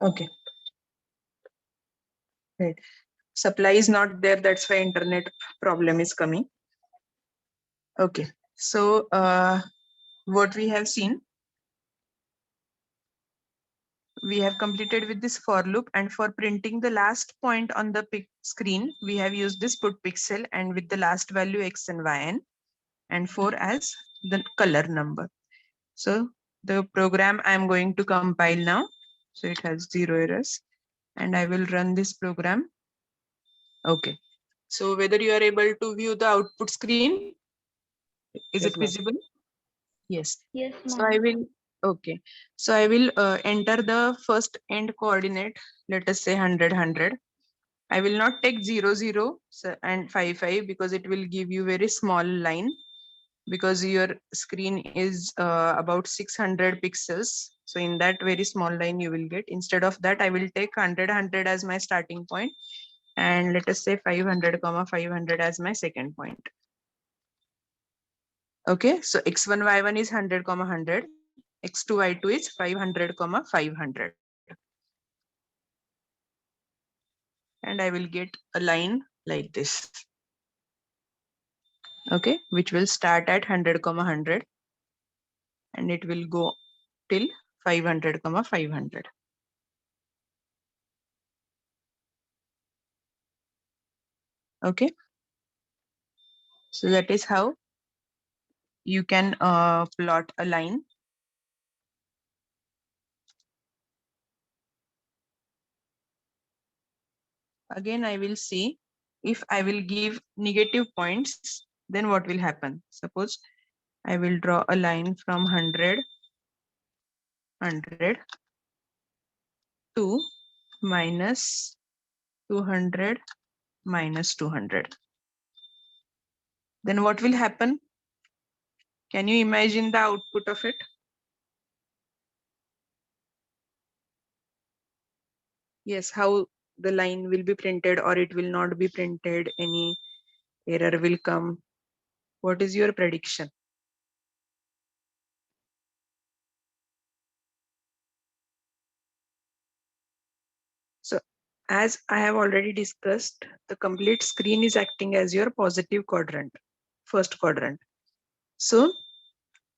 Okay, right. Supply is not there, that's why internet problem is coming. Okay, so what we have seen, we have completed with this for loop, and for printing the last point on the screen, we have used this put pixel and with the last value x and yn, and 4 as the color number. So the program I am going to compile now. So it has 0 errors, and I will run this program. Okay. So whether you are able to view the output screen, is it Yes, ma'am. visible? Yes. Yes, So I ma'am. will, okay. So I will enter the first end coordinate, let us say 100, 100. I will not take 0, 0 and 5, 5 because it will give you very small line, because your screen is about 600 pixels. So in that very small line you will get. Instead of that, I will take 100, 100 as my starting point, and let us say 500, 500 as my second point. Okay, so x1, y1 is 100, 100. x2, y2 is 500, 500. And I will get a line like this. Okay, which will start at 100, 100, and it will go till 500, 500. Okay, so that is how you can plot a line. Again, I will see if I will give negative points, then what will happen? Suppose I will draw a line from 100, 100 to minus 200, minus 200. Then what will happen? Can you imagine the output of it? Yes, how the line will be printed, or it will not be printed, any error will come. What is your prediction? So as I have already discussed, the complete screen is acting as your positive quadrant, first quadrant. So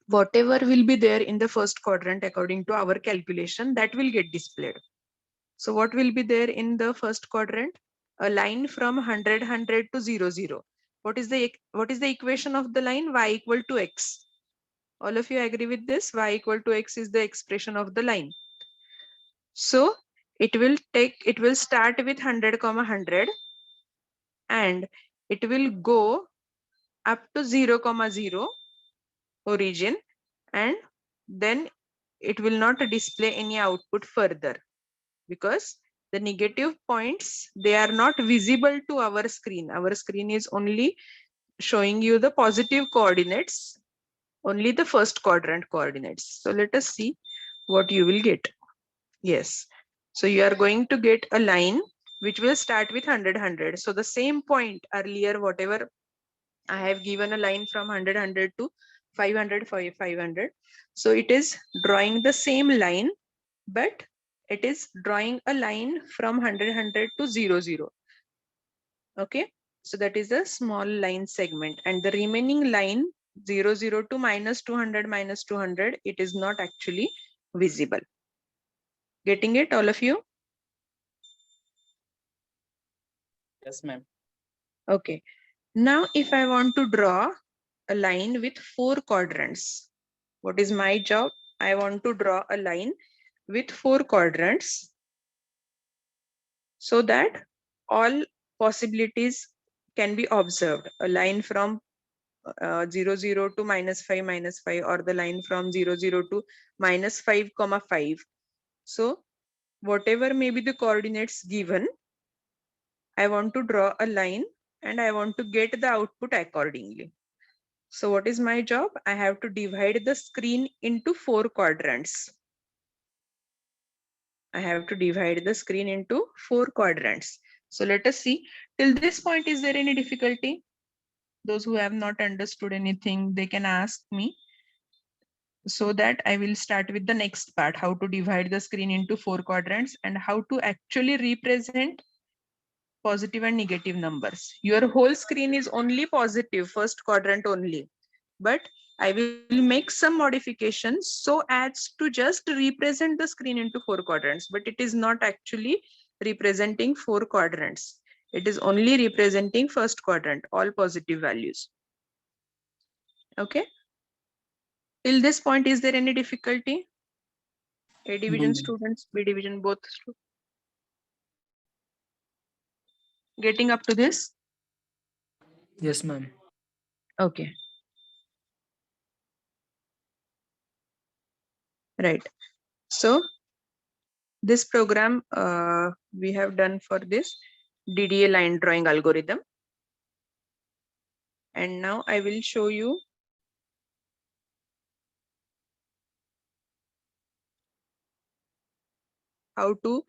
whatever will be there in the first quadrant according to our calculation, that will get displayed. So what will be there in the first quadrant? A line from 100, 100 to 0, 0. What is the equation of the line? Y equal to x. All of you agree with this? Y equal to x is the expression of the line. So it will start with 100, 100, and it will go up to 0, 0 origin, and then it will not display any output further, because the negative points, they are not visible to our screen. Our screen is only showing you the positive coordinates, only the first quadrant coordinates. So let us see what you will get. Yes, so you are going to get a line which will start with 100, 100. So the same point earlier, whatever I have given a line from 100, 100 to 500, 500. So it is drawing the same line, but it is drawing a line from 100, 100 to 0, 0. Okay, so that is a small line segment, and the remaining line 0, 0 to minus 200, minus 200, it is not actually visible. Getting it, all of you? Yes, ma'am. Okay, now if I want to draw a line with 4 quadrants, what is my job? I want to draw a line with 4 quadrants so that all possibilities can be observed. A line from 0, 0 to minus 5, minus 5, or the line from 0, 0 to minus 5, 5. So whatever may be the coordinates given, I want to draw a line and I want to get the output accordingly. So what is my job? I have to divide the screen into 4 quadrants. I have to divide the screen into 4 quadrants. So let us see. Till this point, is there any difficulty? Those who have not understood anything, they can ask me. so that I will start with the next part, how to divide the screen into 4 quadrants and how to actually represent positive and negative numbers. Your whole screen is only positive, first quadrant only, but I will make some modifications so as to just represent the screen into 4 quadrants, but it is not actually representing 4 quadrants. It is only representing first quadrant, all positive values. Okay. Till this point, is there any difficulty? A division students, B division, both getting up to this? Yes, ma'am. Okay. Right. So this program we have done for this DDA line drawing algorithm. And now I will show you how to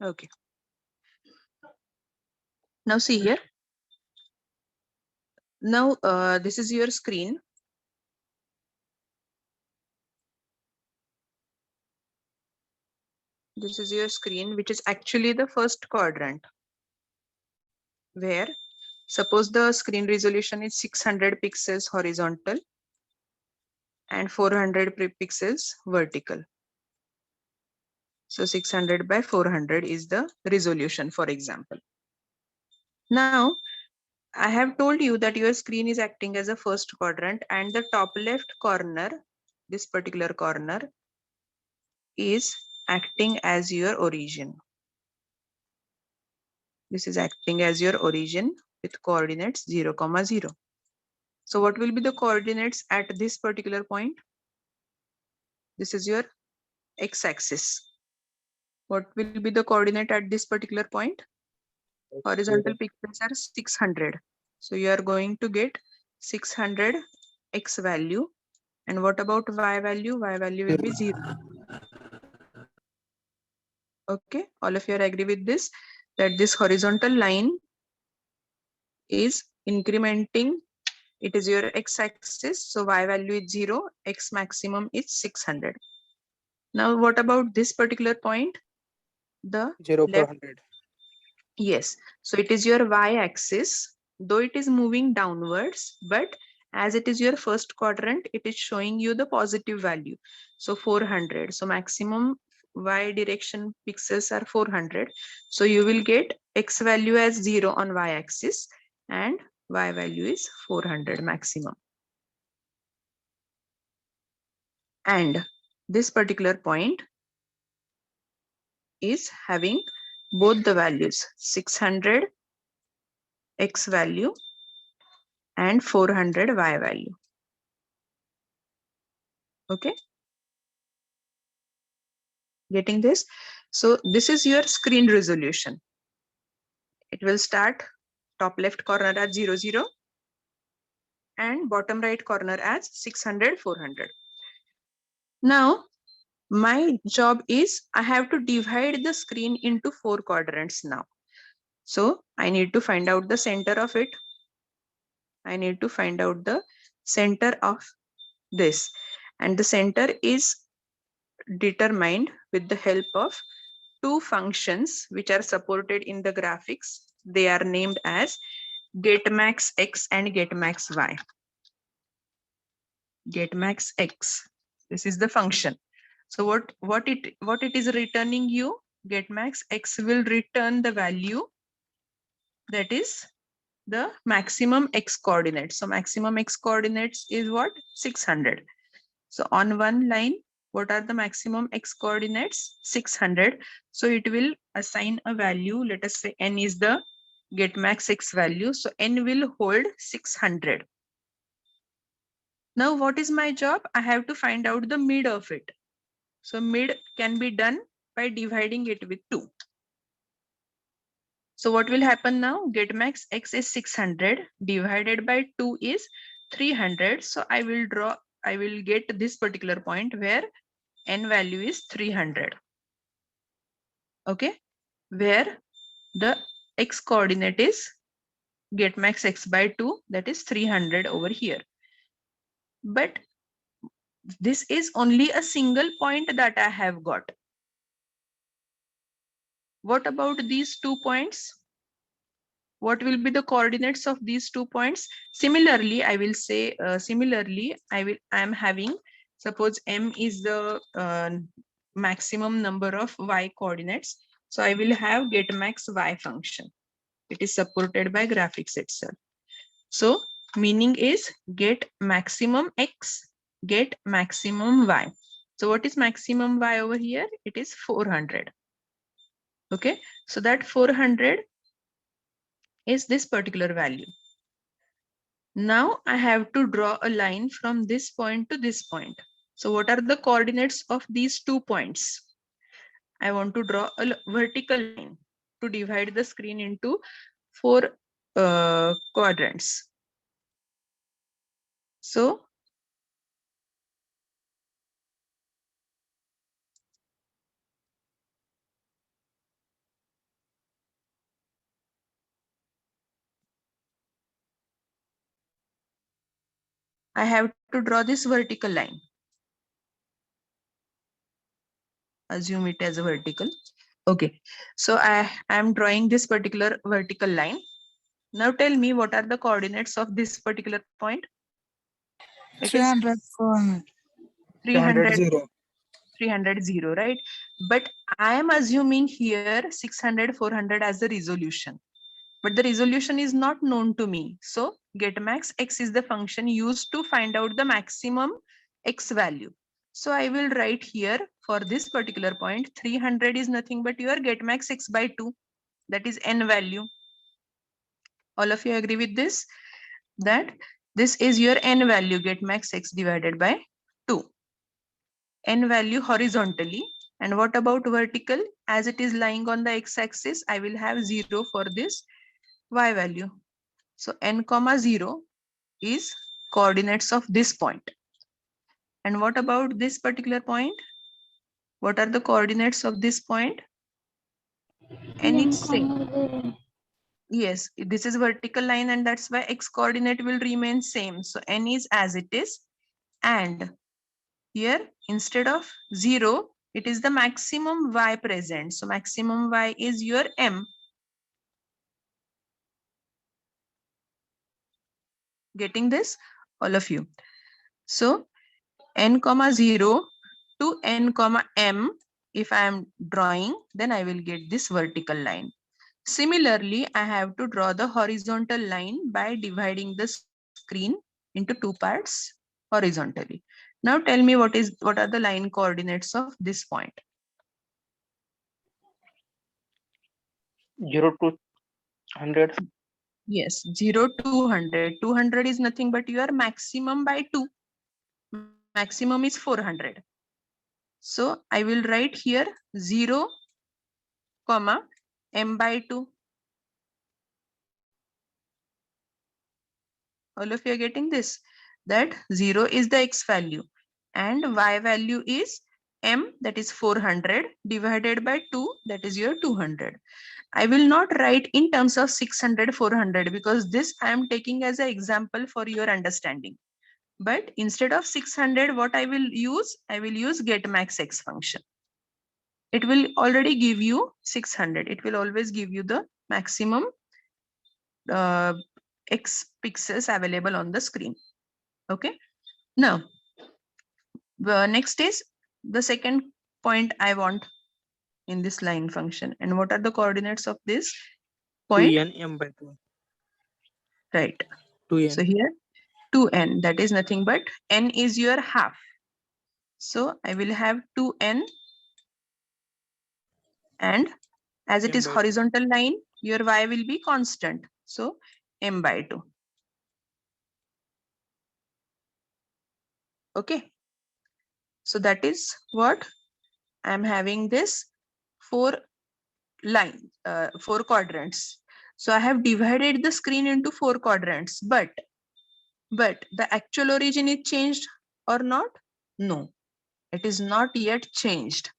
okay. Now see here. Now this is your screen. This is your screen, which is actually the first quadrant, where suppose the screen resolution is 600 pixels horizontal and 400 pixels vertical. So 600 by 400 is the resolution, for example. Now, I have told you that your screen is acting as a first quadrant, and the top left corner, this particular corner, is acting as your origin. This is acting as your origin with coordinates 0, 0. So what will be the coordinates at this particular point? This is your x-axis. What will be the coordinate at this particular point? Horizontal pixels are 600. So you are going to get 600 x value. And what about y value? Y value will be 0. Okay, all of you are agree with this, that this horizontal line is incrementing. It is your x-axis. So y value is 0, x maximum is 600. Now what about this particular point? The 0, left. 400. Yes, so it is your y-axis, though it is moving downwards, but as it is your first quadrant, it is showing you the positive value. So 400. So maximum y direction pixels are 400. So you will get x value as 0 on y-axis and y value is 400 maximum. And this particular point is having both the values, 600 x value and 400 y value. Okay, getting this? So this is your screen resolution. It will start top left corner as 0, 0 and bottom right corner as 600, 400. Now my job is I have to divide the screen into 4 quadrants now. So I need to find out the center of it. I need to find out the center of this. and the center is determined with the help of two functions which are supported in the graphics. They are named as getmax x and getmax y. Getmax x, this is the function. So what it is returning you? Getmax x will return the value that is the maximum x coordinates. So maximum x coordinates is what? 600. So on one line, what are the maximum x coordinates? 600. So it will assign a value. Let us say n is the getmax x value. So n will hold 600. Now what is my job? I have to find out the mid of it. So mid can be done by dividing it with 2. So what will happen now? Getmax x is 600 divided by 2 is 300. So I will get this particular point where n value is 300. Okay, where the x coordinate is getmax x by 2, that is 300 over here. But this is only a single point that I have got. What about these 2 points? What will be the coordinates of these 2 points? Similarly, I will say, I am having, suppose m is the maximum number of y coordinates. So I will have getmax y function. It is supported by graphics itself. So meaning is get maximum x, get maximum y. So what is maximum y over here? It is 400. Okay, so that 400 is this particular value. Now I have to draw a line from this point to this point. So what are the coordinates of these 2 points? I want to draw a vertical line to divide the screen into 4 quadrants. So I have to draw this vertical line. Assume it as a vertical. Okay, so I am drawing this particular vertical line. Now tell me what are the coordinates of this particular point? 300, 400. 300, 300, 0, right? But I am assuming here 600, 400 as the resolution. But the resolution is not known to me. So getmax x is the function used to find out the maximum x value. So I will write here for this particular point, 300 is nothing but your getmax x by 2. That is n value. All of you agree with this? That this is your n value, getmax x divided by 2. N value horizontally. And what about vertical? As it is lying on the x-axis, I will have 0 for this y value. So n comma 0 is coordinates of this point. And what about this particular point? What are the coordinates of this point? N is same. Yes, this is vertical line and that's why x coordinate will remain same. So n is as it is. And here instead of 0, it is the maximum y present. So maximum y is your m. Getting this? All of you. So n comma 0 to n comma m, if I am drawing, then I will get this vertical line. Similarly, I have to draw the horizontal line by dividing the screen into 2 parts horizontally. Now tell me what are the line coordinates of this point? 0 to 100. Yes, 0 to 100. 200 is nothing but your maximum by 2. Maximum is 400. So I will write here 0 comma m by 2. All of you are getting this? That 0 is the x value and y value is m, that is 400, divided by 2, that is your 200. I will not write in terms of 600, 400 because this I am taking as an example for your understanding. But instead of 600, what I will use get max x function. It will already give you 600. It will always give you the maximum x pixels available on the screen. Okay. Now, the next is the second point I want in this line function. And what are the coordinates of this point? 2n m by 2. Right. 2n. So here 2n, that is nothing but n is your half. So I will have 2n, and as it M is by 2. horizontal line, your y will be constant. So m by 2. Okay. So that is what I'm having this 4 quadrants. So I have divided the screen into 4 quadrants, but the actual origin is changed or not? No, it is not yet changed,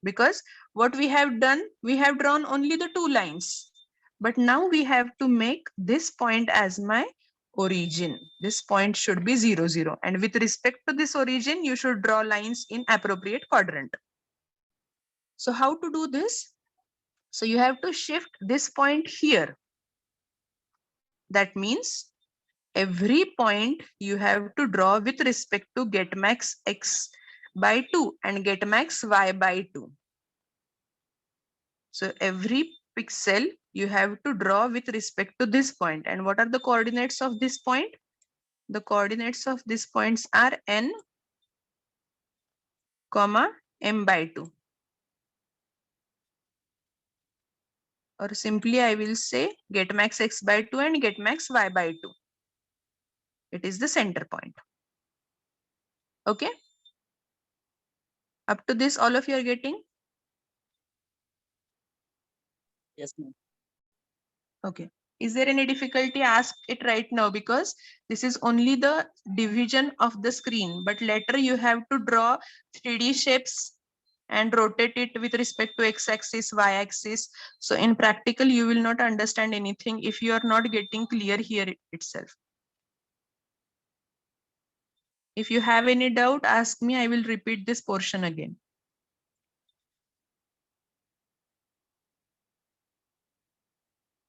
because what we have done, we have drawn only the 2 lines, but now we have to make this point as my origin. This point should be 0, 0, and with respect to this origin, you should draw lines in appropriate quadrant. So how to do this? So you have to shift this point here. That means every point you have to draw with respect to get max x by 2 and get max y by 2. So every pixel you have to draw with respect to this point. And what are the coordinates of this point? The coordinates of these points are n, comma, m by 2. Or simply I will say get max x by 2 and get max y by 2. It is the center point. Okay. Up to this, all of you are getting? Yes, ma'am. Okay. Is there any difficulty? Ask it right now, because this is only the division of the screen, but later you have to draw 3D shapes and rotate it with respect to x-axis, y-axis. So in practical, you will not understand anything if you are not getting clear here itself. If you have any doubt, ask me. I will repeat this portion again.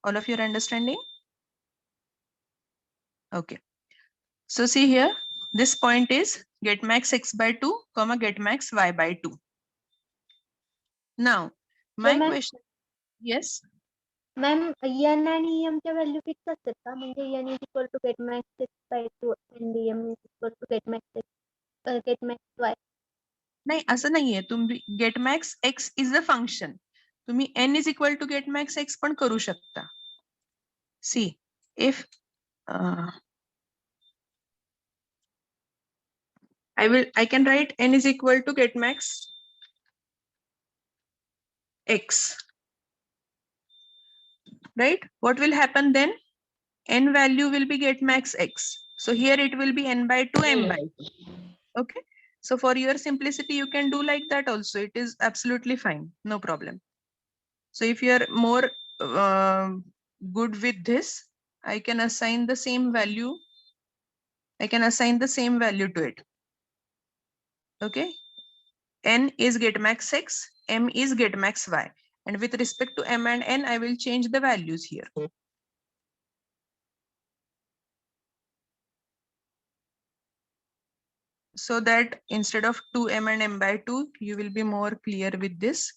All of you are understanding? Okay. So see here, this point is get max x by 2, comma, get max y by 2. Now, my question, yes? Ma'am N आणि M च्या value fix असतात का? म्हणजे N is equal to get max X by 2 and M is equal to get max Y. नाही, असं नाहीये. तुम्ही get max X is a function. तुम्ही N is equal to get max X पण करू शकता. See if I can write n is equal to get max x, right? What will happen then? N value will be get max x. So here it will be n by 2, m by 2. Okay. So for your simplicity, you can do like that also. It is absolutely fine. No problem. So if you are more good with this, I can assign the same value. I can assign the same value to it. Okay. N is get max x, m is get max y. And with respect to m and n, I will change the values here. So that instead of 2m and m by 2, you will be more clear with this.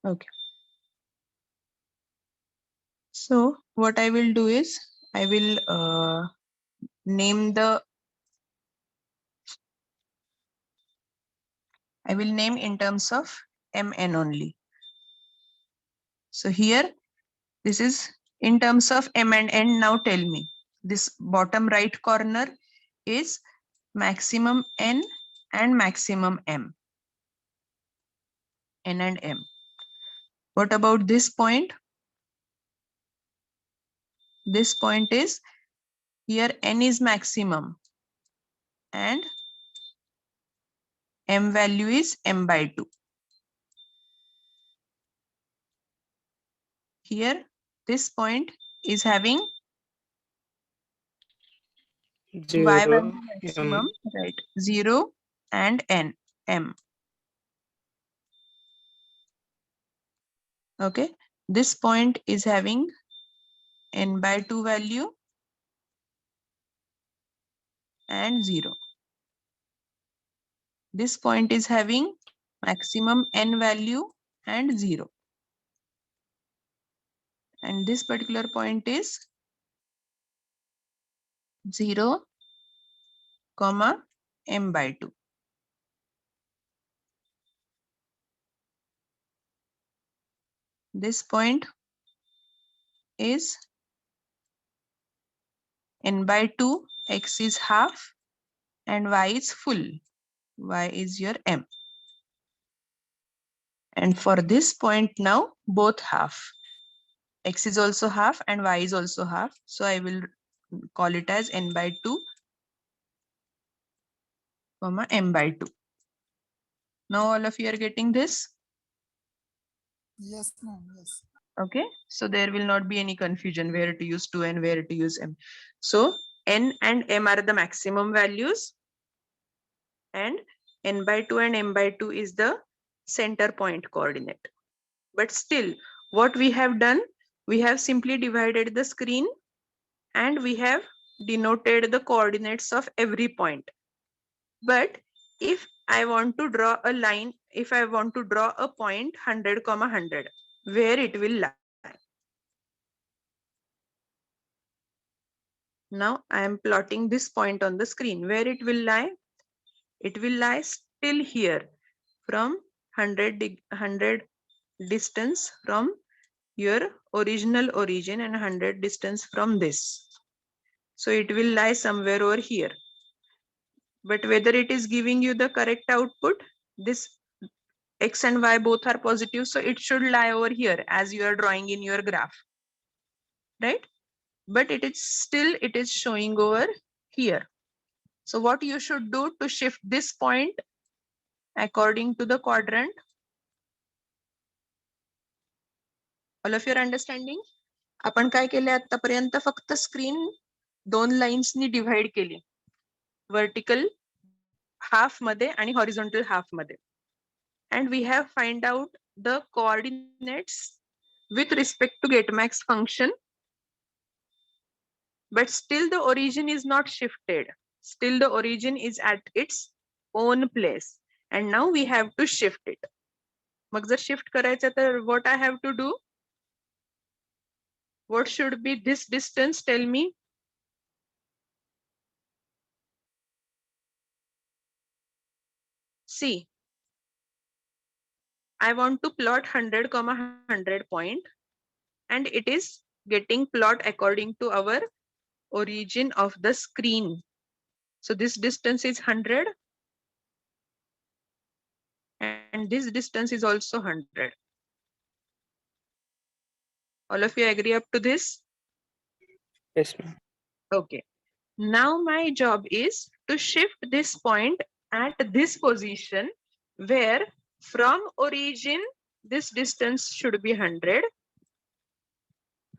Okay. So what I will do is I will name in terms of mn only. So here, this is in terms of m and n. Now tell me, this bottom right corner is maximum n and maximum m. N and m. What about this point? This point is here n is maximum and m value is m by 2. Here this point is having y 0 value maximum, right? 0 and n, m. Okay, this point is having n by 2 value and 0. This point is having maximum n value and 0. And this particular point is 0, comma m by 2. This point is n by 2, x is half and y is full. Y is your m. And for this point now, both half. X is also half and y is also half. So I will call it as n by 2, comma m by 2. Now all of you are getting this? Yes, ma'am. Yes. Okay, so there will not be any confusion where to use 2 and where to use m. So n and m are the maximum values and n by 2 and m by 2 is the center point coordinate. But still, what we have done, we have simply divided the screen and we have denoted the coordinates of every point. But if I want to draw a line, if I want to draw a point 100, 100, where it will lie. Now I am plotting this point on the screen. Where it will lie? It will lie still here from 100 distance from your original origin and 100 distance from this. So it will lie somewhere over here. But whether it is giving you the correct output, this x and y both are positive, so it should lie over here as you are drawing in your graph, right? But it is showing over here. So what you should do to shift this point according to the quadrant? All of you are understanding? आपण काय केले आतापर्यंत फक्त screen 2 लाईन्सनी divide केली, vertical half मध्ये आणि horizontal half मध्ये. And we have find out the coordinates with respect to getmax function. But still the origin is not shifted. Still the origin is at its own place. And now we have to shift it. मग जर shift करायचं तर what I have to do? What should be this distance? Tell me. See, I want to plot 100, 100 point, and it is getting plot according to our origin of the screen. So this distance is 100 and this distance is also 100. All of you agree up to this? Yes, ma'am. Okay. Now my job is to shift this point at this position where from origin this distance should be 100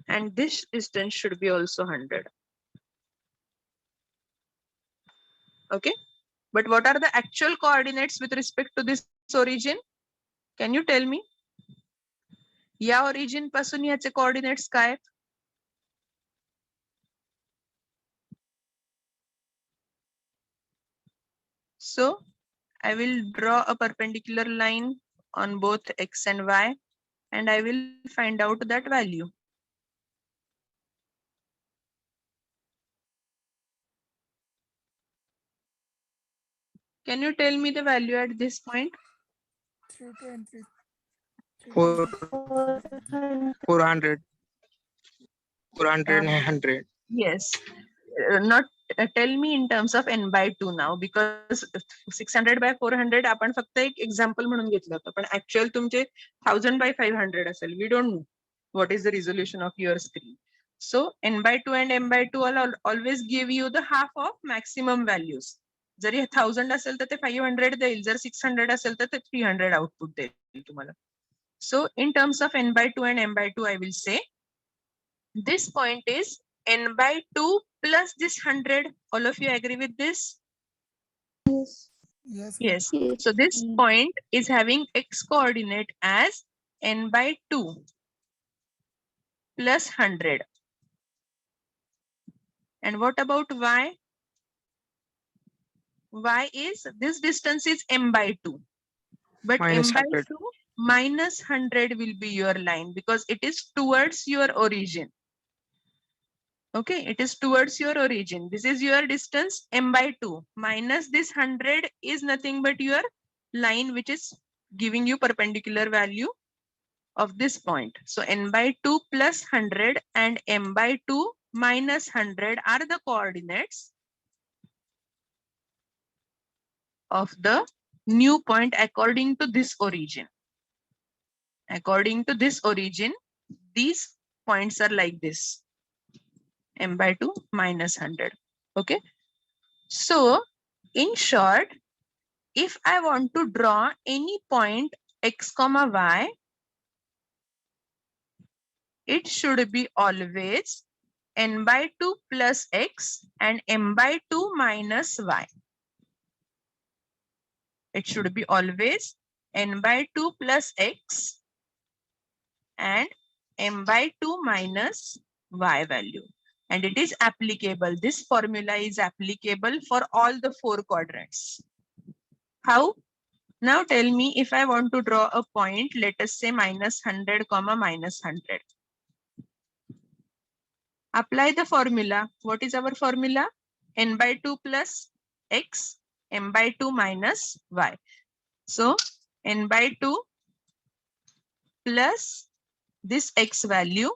and this distance should be also 100. Okay. But what are the actual coordinates with respect to this origin? Can you tell me? या origin पासून याचे coordinates काय? So I will draw a perpendicular line on both x and y and I will find out that value. Can you tell me the value at this point? 323. 400 and 100. Yes, not tell me in terms of n by 2 now, because 600 by 400 आपण फक्त एक example म्हणून घेतलं होतं, पण actual तुमचे 1000 by 500 असेल. We don't know what is the resolution of your screen. So n by 2 and m by 2 will always give you the half of maximum values. जरी 1000 असेल तर ते 500 देईल, जर 600 असेल तर ते 300 आउटपुट देईल तुम्हाला. So in terms of n by 2 and m by 2, I will say this point is n by 2 plus this 100. All of you agree with this? Yes. ma'am. Yes. So this point is having x coordinate as n by 2 plus 100. And what about y? Y is, this distance is m by 2. But Minus m by 100. 2 minus 100 will be your line because it is towards your origin. Okay, it is towards your origin. This is your distance m by 2 minus this 100 is nothing but your line which is giving you perpendicular value of this point. So n by 2 plus 100 and m by 2 minus 100 are the coordinates of the new point according to this origin. According to this origin, these points are like this. M by 2 minus 100. Okay. So in short, if I want to draw any point x comma y, it should be always n by 2 plus x and m by 2 minus y. It should be always n by 2 plus x and m by 2 minus y value. And it is applicable. This formula is applicable for all the 4 quadrants. How? Now tell me, if I want to draw a point, let us say minus 100 comma minus 100. Apply the formula. What is our formula? N by 2 plus x, m by 2 minus y. So n by 2 plus this x value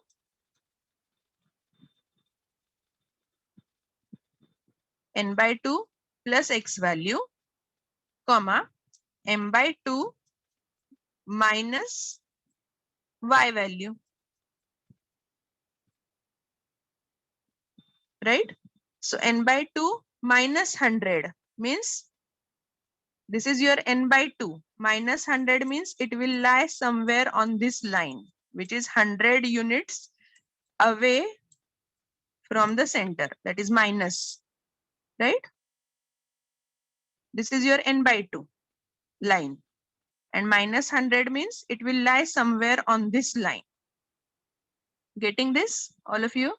n by 2 plus x value, comma, m by 2 minus y value. Right? So n by 2 minus 100 means this is your n by 2. Minus 100 means it will lie somewhere on this line, which is 100 units away from the center. That is minus. Right? This is your n by 2 line. And minus 100 means it will lie somewhere on this line. Getting this, all of you?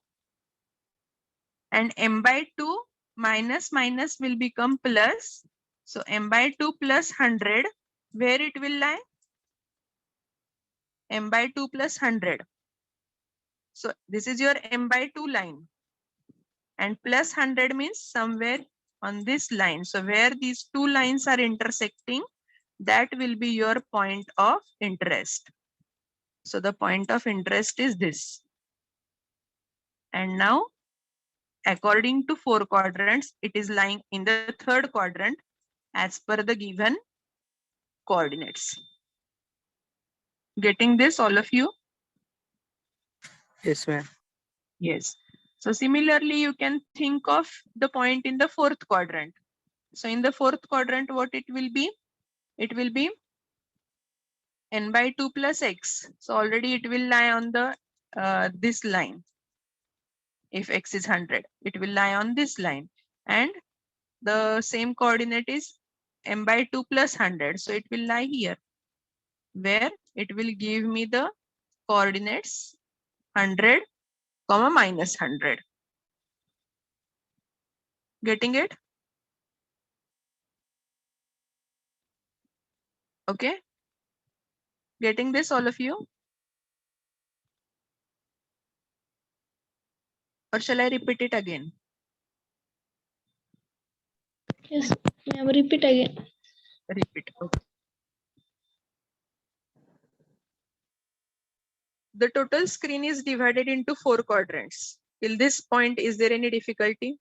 And m by 2 minus minus will become plus. So m by 2 plus 100, where it will lie? M by 2 plus 100. So this is your m by 2 line. And plus 100 means somewhere on this line. So where these two lines are intersecting, that will be your point of interest. So the point of interest is this. And now, according to 4 quadrants, it is lying in the 3rd quadrant as per the given coordinates. Getting this, all of you? Yes, ma'am. Yes. So similarly, you can think of the point in the 4th quadrant. So in the 4th quadrant, what it will be? It will be n by 2 plus x. So already it will lie on the this line. If x is 100, it will lie on this line. And the same coordinate is m by 2 plus 100. So it will lie here, where it will give me the coordinates 100 comma minus 100. Getting it? Okay. Getting this, all of you? Or shall I repeat it again? Yes, ma'am, repeat again. Repeat. Okay. The total screen is divided into 4 quadrants. Till this point, is there any difficulty?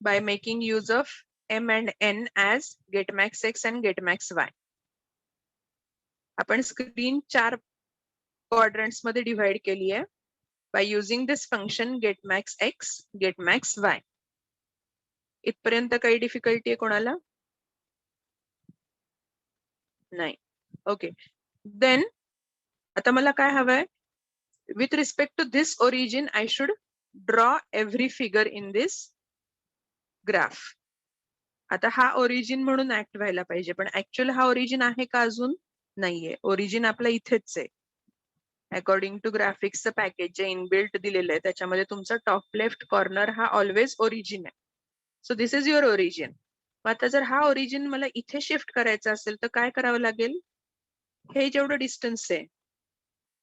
by making use of m and n as getmax x and getmax y. आपण screen 4 quadrants मध्ये divide केली आहे by using this function getmax x, getmax y. इथपर्यंत काही difficulty आहे कोणाला? नाही. Okay. Then आता मला काय हवंय? With respect to this origin, I should draw every figure in this graph. आता हा ओरिजिन म्हणून ऍक्ट व्हायला पाहिजे, पण ऍक्च्युअल हा ओरिजिन आहे का अजून? नाहीये. ओरिजिन आपला इथेच आहे. अकॉर्डिंग टू ग्राफिक्सचं पॅकेज जे इनबिल्ट दिलेलं आहे त्याच्यामध्ये तुमचा टॉप लेफ्ट कॉर्नर हा ऑलवेज ओरिजिन आहे. So this is your origin. मग आता जर हा ओरिजिन मला इथे शिफ्ट करायचा असेल तर काय करावं लागेल? हे जेवढं डिस्टन्स आहे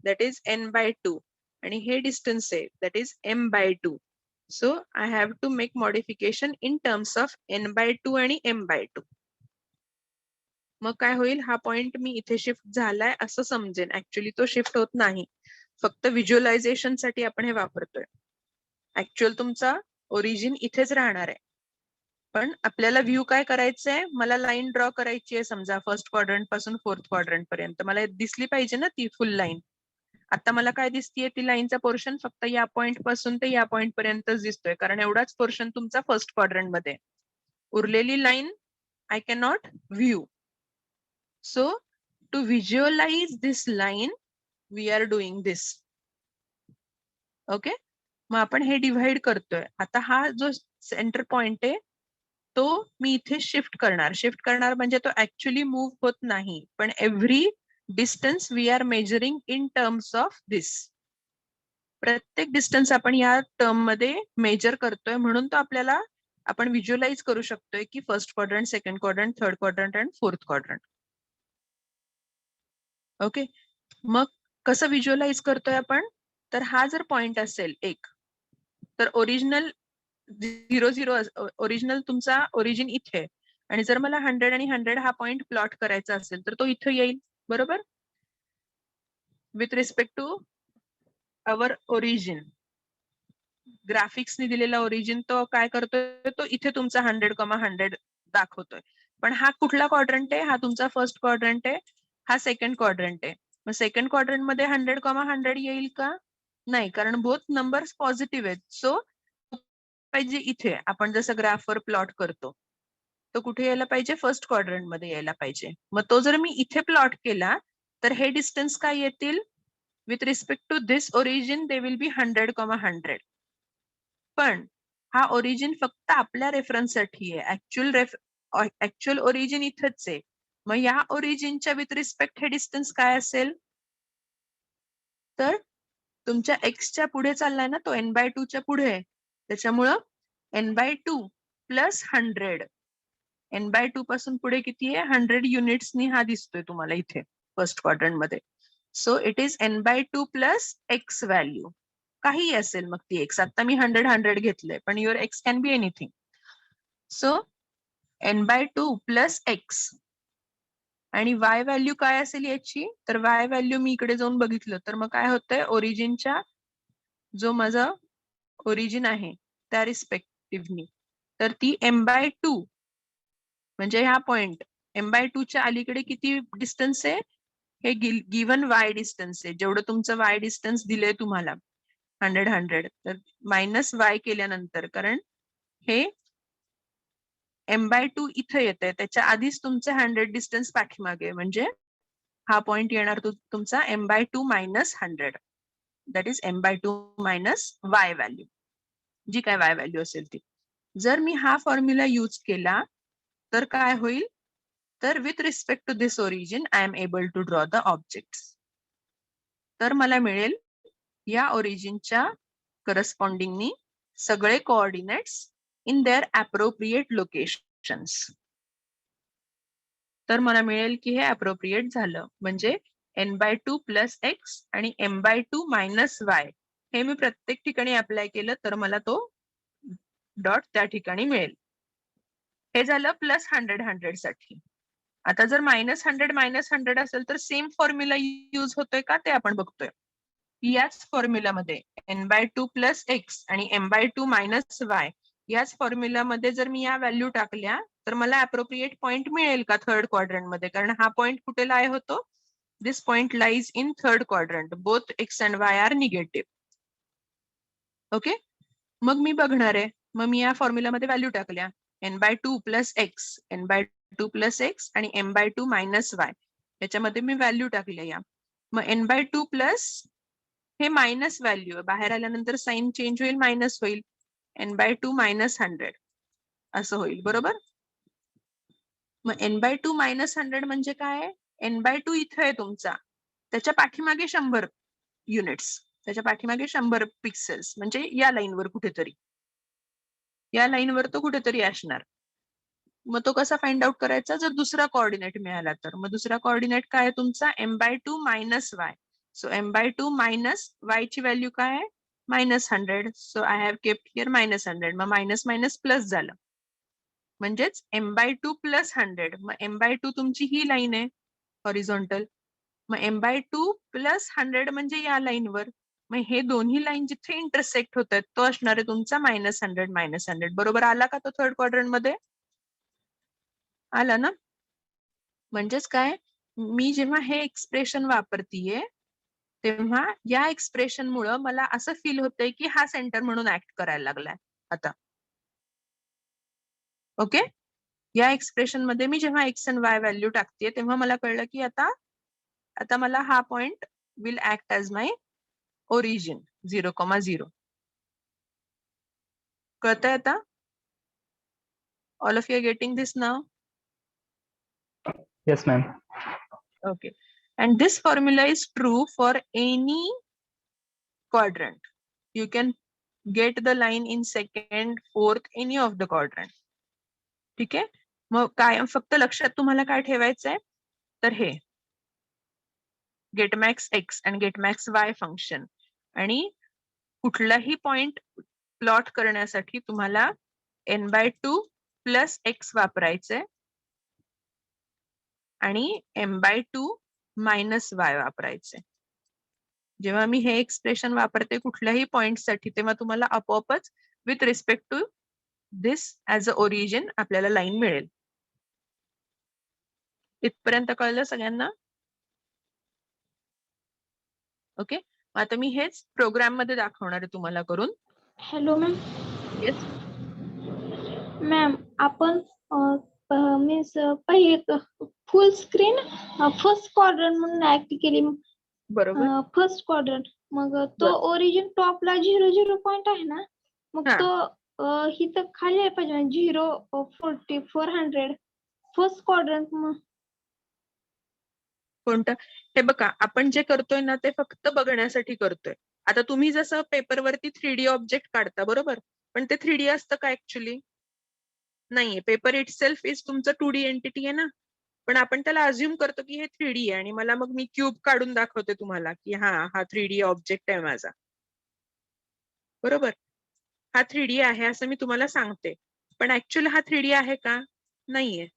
that is n/2 आणि हे डिस्टन्स आहे that is m/2. So I have to make modification in terms of n/2 आणि m/2. मग काय होईल? हा पॉइंट मी इथे शिफ्ट झालाय असं समजेन. ऍक्च्युअली तो शिफ्ट होत नाही, फक्त व्हिज्युअलायझेशन साठी आपण हे वापरतोय. ऍक्च्युअल तुमचा ओरिजिन इथेच राहणार आहे, पण आपल्याला व्ह्यू काय करायचंय? मला लाईन ड्रॉ करायची आहे समजा फर्स्ट क्वाड्रंट पासून फोर्थ क्वाड्रंट पर्यंत. मला दिसली पाहिजे ना ती फुल लाईन. आता मला काय दिसतीये? ती लाईनचा पोर्शन फक्त या पॉइंट पासून ते या पॉइंट पर्यंतच दिसतोय, कारण एवढाच पोर्शन तुमचा फर्स्ट क्वाड्रंट मध्ये. उरलेली line I can not view. So to visualize this line, we are doing this. Okay. मग आपण हे डिव्हाइड करतोय. आता हा जो सेंटर पॉइंट आहे तो मी इथे शिफ्ट करणार. शिफ्ट करणार म्हणजे तो ऍक्च्युअली मूव्ह होत नाही, पण every distance we are measuring in terms of this. प्रत्येक डिस्टन्स आपण या टर्म मध्ये मेजर करतोय, म्हणून तो आपल्याला आपण व्हिज्युअलाइज करू शकतोय की first quadrant, second quadrant, third quadrant आणि फोर्थ क्वाड्रंट. ओके. मग कसं व्हिज्युअलाइज करतोय आपण? तर हा जर पॉइंट असेल एक, तर ओरिजिनल 0,0 ओरिजिनल तुमचा ओरिजिन इथे, आणि जर मला 100 आणि 100 हा पॉइंट प्लॉट करायचा असेल तर तो इथे येईल. बरोबर. With respect to our origin, ग्राफिक्सने दिलेला ओरिजिन तो काय करतोय? तो इथे तुमचा 100,100 दाखवतोय. पण हा कुठला क्वाड्रंट आहे? हा तुमचा फर्स्ट क्वाड्रंट आहे, हा सेकंड क्वाड्रंट आहे. मग सेकंड क्वाड्रंट मध्ये 100,100 येईल का? नाही, कारण बोथ नंबर्स पॉझिटिव्ह आहेत. सो पाहिजे इथे आपण जसं ग्राफवर प्लॉट करतो तो कुठे यायला पाहिजे? फर्स्ट क्वाड्रंट मध्ये यायला पाहिजे. मग तो जर मी इथे प्लॉट केला तर हे डिस्टन्स काय येतील? With respect to this origin they will be 100,100. पण हा ओरिजिन फक्त आपल्या रेफरन्ससाठी आहे. ऍक्च्युअल ओरिजिन इथेच आहे. मग या ओरिजिनच्या विथ रिस्पेक्ट हे डिस्टन्स काय असेल? तर तुमच्या एक्सच्या पुढे चाललाय ना तो, n/2 च्या पुढे. त्याच्यामुळं n/2 प्लस 100. n/2 पासून पुढे किती आहे? 100 युनिट्सनी हा दिसतोय तुम्हाला इथे फर्स्ट क्वाड्रंट मध्ये. So it is n/2 plus x value. काही असेल मग ती एक्स. आता मी 100 घेतलंय, पण your x can be anything. So n/2 plus x. आणि y व्हॅल्यू काय असेल याची? तर y व्हॅल्यू मी इकडे जाऊन बघितलं तर मग काय होतंय? ओरिजिनच्या जो माझा ओरिजिन आहे त्या रिस्पेक्टिव्हली, तर ती m/2 म्हणजे हा पॉइंट m/2 च्या अलीकडे किती डिस्टन्स आहे? हे गिव्हन y डिस्टन्स आहे. जेवढं तुमचं y डिस्टन्स दिलंय तुम्हाला 100, तर मायनस y केल्यानंतर, कारण हे m/2 इथं येत आहे, त्याच्या आधीच तुमचे 100 डिस्टन्स पाठीमागे, म्हणजे हा पॉइंट येणार तुमचा m/2 minus 100. That is m/2 minus y value, जी काय y व्हॅल्यू असेल ती. जर मी हा फॉर्म्युला यूज केला तर काय होईल? तर with respect to this origin I am able to draw the objects. तर मला मिळेल या ओरिजिनच्या करस्पॉन्डिंगनी सगळे coordinates in their appropriate locations. तर मला मिळेल की हे अप्रोप्रिएट झालं, म्हणजे n/2 प्लस एक्स आणि m/2 मायनस y हे मी प्रत्येक ठिकाणी अप्लाय केलं तर मला तो डॉट त्या ठिकाणी मिळेल. हे झालं प्लस 100 साठी. आता जर -100 असेल तर सेम फॉर्म्युला यूज होतोय का ते आपण बघतोय. याच फॉर्म्युलामध्ये n/2 प्लस एक्स आणि m/2 मायनस y याच फॉर्म्युलामध्ये जर मी या व्हॅल्यू टाकल्या तर मला अप्रोप्रिएट पॉइंट मिळेल का थर्ड क्वाड्रंट मध्ये, कारण हा पॉइंट कुठे लाय होतो, this point lies in third quadrant, both X and Y are negative. Okay, मग मी बघणार आहे, मग मी या फॉर्म्युलामध्ये व्हॅल्यू टाकल्या n/2 plus x, n/2 plus x आणि m/2 मायनस वाय, याच्यामध्ये मी व्हॅल्यू टाकल्या या. मग n/2 प्लस हे मायनस व्हॅल्यू आहे, बाहेर आल्यानंतर साइन चेंज होईल, मायनस होईल, n/2 मायनस 100 असं होईल, बरोबर. मग n/2 मायनस 100 म्हणजे काय, n/2 इथं आहे तुमचा, त्याच्या पाठीमागे 100 युनिट्स, त्याच्या पाठीमागे 100 पिक्सेल्स, म्हणजे या लाईनवर कुठेतरी, या लाईनवर तो कुठेतरी असणार. मग तो कसा फाइंड आउट करायचा, जर दुसरा कोऑर्डिनेट मिळाला तर. मग दुसरा कोऑर्डिनेट काय आहे तुमचा, m/2 मायनस वाय. सो m/2 मायनस वाय ची व्हॅल्यू काय आहे, -100. So I have kept here -100. मग मायनस मायनस प्लस झालं, म्हणजेच m/2 प्लस 100. मग m/2 तुमची ही लाईन आहे हॉरिझॉन्टल, मग m/2 प्लस 100 म्हणजे या लाईनवर. मग हे दोन्ही लाईन जिथे इंटरसेक्ट होत आहेत तो असणार आहे तुमचा -100 -100. बरोबर आला का तो थर्ड क्वाड्रंट मध्ये, आला ना. म्हणजेच काय, मी जेव्हा हे एक्सप्रेशन वापरतीये तेव्हा या एक्सप्रेशन मुळे मला असं फील होतंय की हा सेंटर म्हणून ऍक्ट करायला लागलाय आता. ओके, या एक्सप्रेशन मध्ये मी जेव्हा एक्स अँड वाय व्हॅल्यू टाकते तेव्हा मला कळलं की आता मला हा point will act as my origin 0,0. कळतंय आता, all of you getting this now. Yes, ma'am. Okay, and this formula is true for any quadrant. You can get the line in second, fourth, any of the quadrant. ठीक आहे, मग काय फक्त लक्षात तुम्हाला काय ठेवायचंय, तर हे गेटमॅक्स एक्स आणि गेटमॅक्स वाय फंक्शन, आणि कुठलाही पॉइंट प्लॉट करण्यासाठी तुम्हाला n/2 प्लस एक्स वापरायचंय आणि m/2 मायनस वाय वापरायचे. जेव्हा मी हे एक्सप्रेशन वापरते कुठल्याही पॉइंट साठी तेव्हा तुम्हाला आपोआपच with respect to this as a origin आपल्याला लाईन मिळेल. इथपर्यंत कळलं सगळ्यांना. ओके, आता मी हेच प्रोग्राम मध्ये दाखवणार आहे तुम्हाला करून. Hello ma'am. येस मॅम, आपण मीन्स पहिले फुल स्क्रीन फर्स्ट क्वाड्रंट म्हणून ऍक्ट केली, बरोबर. First quadrant. मग तो ओरिजिन टॉपला 0,0 पॉइंट आहे ना, मग हा. तो हिथं खाली आहे पाहिजे 0, 40, 400 फर्स्ट क्वाड्रंट. मग कोणतं, हे बघा आपण जे करतोय ना ते फक्त बघण्यासाठी करतोय. आता तुम्ही जसं पेपरवरती 3D ऑब्जेक्ट काढता बरोबर, पण ते 3D असतं का ऍक्च्युली, नाहीये. पेपर इट सेल्फ इज तुमचं 2D एंटिटी आहे ना, पण आपण त्याला अज्युम करतो की हे 3D आहे, आणि मला मग मी क्यूब काढून दाखवते तुम्हाला की हा 3D ऑब्जेक्ट आहे माझा, बरोबर. हा 3D आहे असं मी तुम्हाला सांगते, पण ऍक्च्युअली हा 3D आहे का, नाहीये.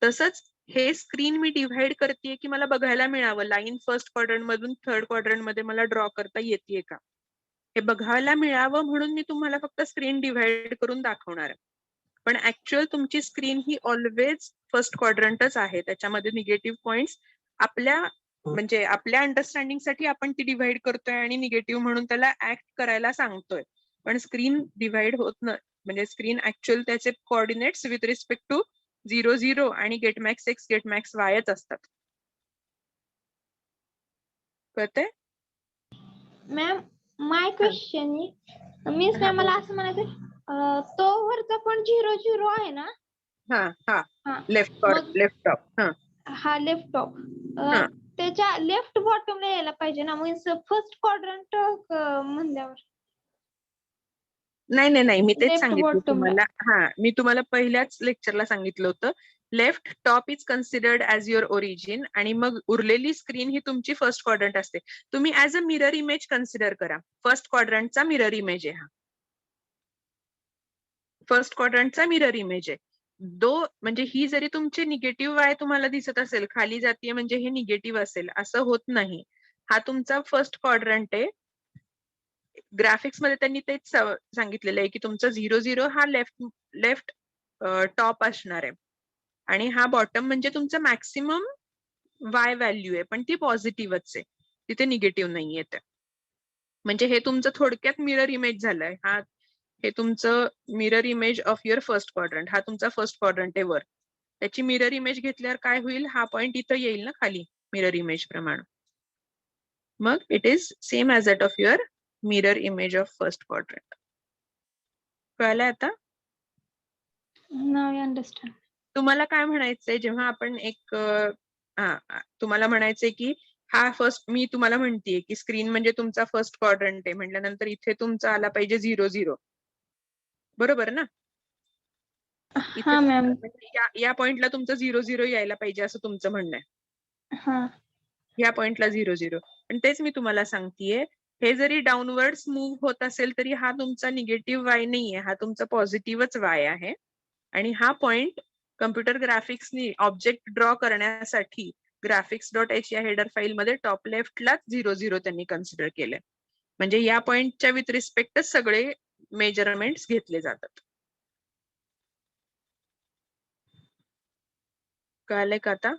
तसंच हे स्क्रीन मी डिव्हाइड करतेय की मला बघायला मिळावं लाईन फर्स्ट क्वाड्रंट मधून थर्ड क्वाड्रंट मध्ये मला ड्रॉ करता येते का, हे बघायला मिळावं म्हणून मी तुम्हाला फक्त स्क्रीन डिव्हाइड करून दाखवणार आहे. पण ऍक्च्युअल तुमची स्क्रीन ही ऑलवेज फर्स्ट क्वाड्रंटच आहे, त्याच्यामध्ये निगेटिव्ह पॉइंट्स आपल्या म्हणजे आपल्या अंडरस्टँडिंग साठी आपण ती डिव्हाइड करतोय आणि निगेटिव्ह म्हणून त्याला ऍक्ट करायला सांगतोय, पण स्क्रीन डिव्हाइड होत नाही. म्हणजे स्क्रीन ऍक्च्युअल त्याचे कोऑर्डिनेट्स विथ रिस्पेक्ट टू 0,0 आणि गेटमॅक्स एक्स गेटमॅक्स वायच असतात. कळतंय मॅम, माय क्वेश्चन मीन्स हा, मला असं म्हणायचं, तो वरचा पण 0,0 आहे ना, हा लेफ्ट टॉप, हा लेफ्ट टॉप, हा. त्याच्या लेफ्ट बॉटमला यायला पाहिजे ना, मीन्स फर्स्ट क्वाड्रंट म्हणल्यावर. नाही मी तेच Left सांगितलं bottom ला. तुम्हाला. मी तुम्हाला पहिल्याच लेक्चरला सांगितलं होतं, left top is considered as your origin, आणि मग उरलेली स्क्रीन ही तुमची फर्स्ट क्वाड्रंट असते. तुम्ही as a mirror image consider करा, फर्स्ट क्वाड्रंटचा मिरर इमेज आहे हा, फर्स्ट क्वाड्रंटचा मिरर इमेज आहे. म्हणजे ही जरी तुमची निगेटिव्ह वाय तुम्हाला दिसत असेल, खाली जातीये म्हणजे हे निगेटिव्ह असेल असं होत नाही. हा तुमचा फर्स्ट क्वाड्रंट आहे, ग्राफिक्स मध्ये त्यांनी तेच सांगितलेलं आहे की तुमचा 0 हा लेफ्ट टॉप असणार आहे आणि हा बॉटम म्हणजे तुमचा मॅक्सिमम वाय व्हॅल्यू आहे, पण ती पॉझिटिव्हच आहे, तिथे निगेटिव्ह नाही येते. म्हणजे हे तुमचं थोडक्यात मिरर इमेज झालंय. हे तुमचं mirror image of your first quadrant. हा तुमचा फर्स्ट क्वाड्रंट आहे वर. त्याची मिरर इमेज घेतल्यावर काय होईल, हा पॉइंट इथं येईल ना खाली मिरर इमेज प्रमाणे. मग it is same as that of your mirror image of first quadrant. कळलं आता? Now I understand. तुम्हाला काय म्हणायचंय जेव्हा आपण एक तुम्हाला म्हणायचंय की हा फर्स्ट, मी तुम्हाला म्हणतेय की स्क्रीन म्हणजे तुमचा फर्स्ट क्वाड्रंट आहे म्हटल्यानंतर इथे तुमचा आला पाहिजे 0 बरोबर ना? इथे हा मॅम. म्हणजे या पॉइंटला तुमचं 0 यायला पाहिजे असं तुमचं म्हणणं आहे. हा. या पॉइंटला 0 पण तेच मी तुम्हाला सांगतेय, हे जरी डाऊनवर्ड्स मूव्ह होत असेल तरी हा तुमचा निगेटिव्ह वाय नाहीये, हा तुमचा पॉझिटिव्हच वाय आहे. आणि हा पॉइंट कम्प्युटर ग्राफिक्सनी ऑब्जेक्ट ड्रॉ करण्यासाठी graphics.h या हेडर फाईल मध्ये टॉप लेफ्टलाच 0 त्यांनी कन्सिडर केले. म्हणजे या पॉइंटच्या विथ रिस्पेक्टच सगळे मेजरमेंट्स घेतले जातात. कळाले का आता?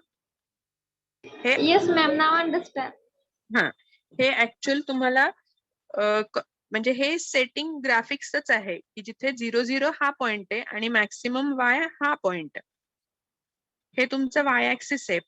हे Yes ma'am, now I understand. हा, हे ऍक्च्युअल तुम्हाला म्हणजे हे सेटिंग ग्राफिक्सच आहे की जिथे 0 हा पॉइंट आहे आणि मॅक्सिमम वाय हा पॉइंट. हे तुमचं वाय ऍक्सिस आहे.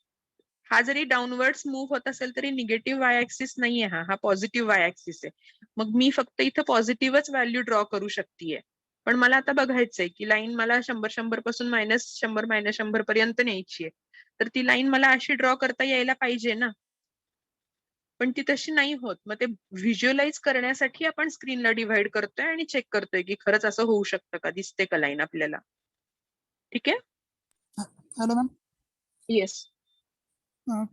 हा जरी डाऊनवर्ड्स मूव्ह होत असेल तरी निगेटिव्ह वाय ऍक्सिस नाहीये, हा पॉझिटिव्ह वाय ऍक्सिस आहे. मग मी फक्त इथं पॉझिटिव्हच व्हॅल्यू ड्रॉ करू शकतेय. पण मला आता बघायचंय की लाईन मला 100 पासून -100 -100 पर्यंत न्यायची आहे. तर ती लाईन मला अशी ड्रॉ करता यायला पाहिजे ना, पण ती तशी नाही होत. मग ते व्हिज्युअलाइज करण्यासाठी आपण स्क्रीनला डिव्हाइड करतोय आणि चेक करतोय की खरंच असं होऊ शकतं का, दिसते का लाईन आपल्याला. ठीक आहे? Hello ma'am, yes.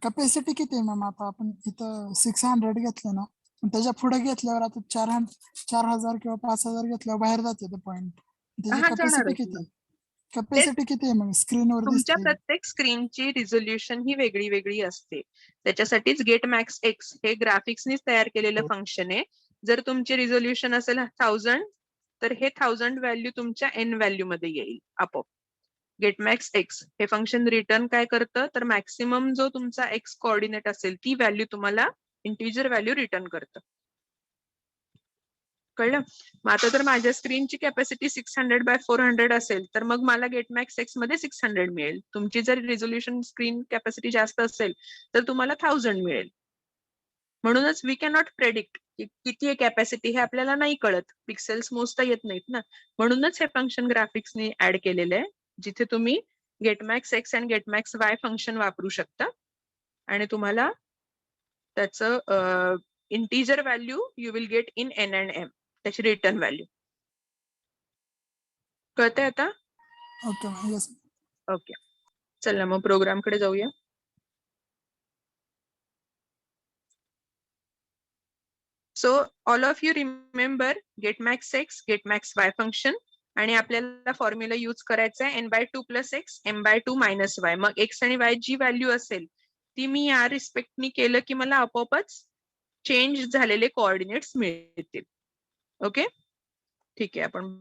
कॅपॅसिटी किती आहे मॅम? आता आपण इथं 600 घेतलं ना, त्याच्या पुढे घेतल्यावर आता 4000 किंवा 5000 घेतल्यावर बाहेर जाते ते पॉइंट. त्याची हा, कॅपॅसिटी जाणारच किती ना. आहे? कॅपॅसिटी किती आहे मग स्क्रीनवर तुमच्या दिसते? प्रत्येक स्क्रीनची रिझोल्युशन ही वेगळी वेगळी असते. त्याच्यासाठीच गेट मॅक्स एक्स हे ग्राफिक्सनीच तयार केलेलं फंक्शन आहे. जर तुमची रिझोल्युशन असेल 1000 तर हे 1000 व्हॅल्यू तुमच्या एन व्हॅल्यू मध्ये येईल आपोआप. गेट मॅक्स एक्स हे फंक्शन रिटर्न काय करतं, तर मॅक्सिमम जो तुमचा एक्स कोऑर्डिनेट असेल ती व्हॅल्यू तुम्हाला इंटिजर व्हॅल्यू रिटर्न करतं. कळलं? मग आता जर माझ्या स्क्रीनची कॅपॅसिटी 600/400 असेल तर मग मला गेट मॅक्स एक्स मध्ये 600 मिळेल. तुमची जर रिझोल्युशन स्क्रीन कॅपॅसिटी जास्त असेल तर तुम्हाला 1000 मिळेल. म्हणूनच वी कॅनॉट प्रेडिक्ट किती आहे कॅपॅसिटी, हे आपल्याला नाही कळत. पिक्सेल्स मोजता येत नाहीत ना, म्हणूनच हे फंक्शन ग्राफिक्सनी ऍड केलेलं आहे, जिथे तुम्ही गेटमॅक्स एक्स आणि गेटमॅक्स वाय फंक्शन वापरू शकता आणि तुम्हाला त्याचं integer value you will get in n and m, त्याची रिटर्न व्हॅल्यू. कळतंय आता? Okay ma'am, yes. ओके, चला मग प्रोग्राम कडे जाऊया. So all of you remember get max X get max Y function, आणि आपल्याला फॉर्म्युला यूज करायचा आहे n/2 + x m/2 - y. मग एक्स आणि वाय जी व्हॅल्यू असेल ती मी या रिस्पेक्टनी केलं की मला आपोआपच चेंज झालेले कोऑर्डिनेट्स मिळतील. ओके, ठीक आहे. आपण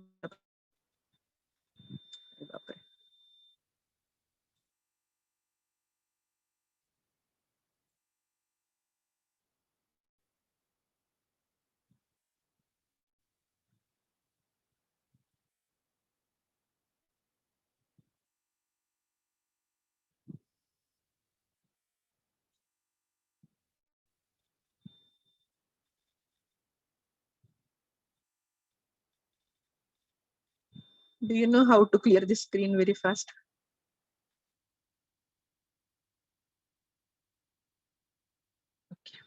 do you know how to clear this screen very fast? Okay.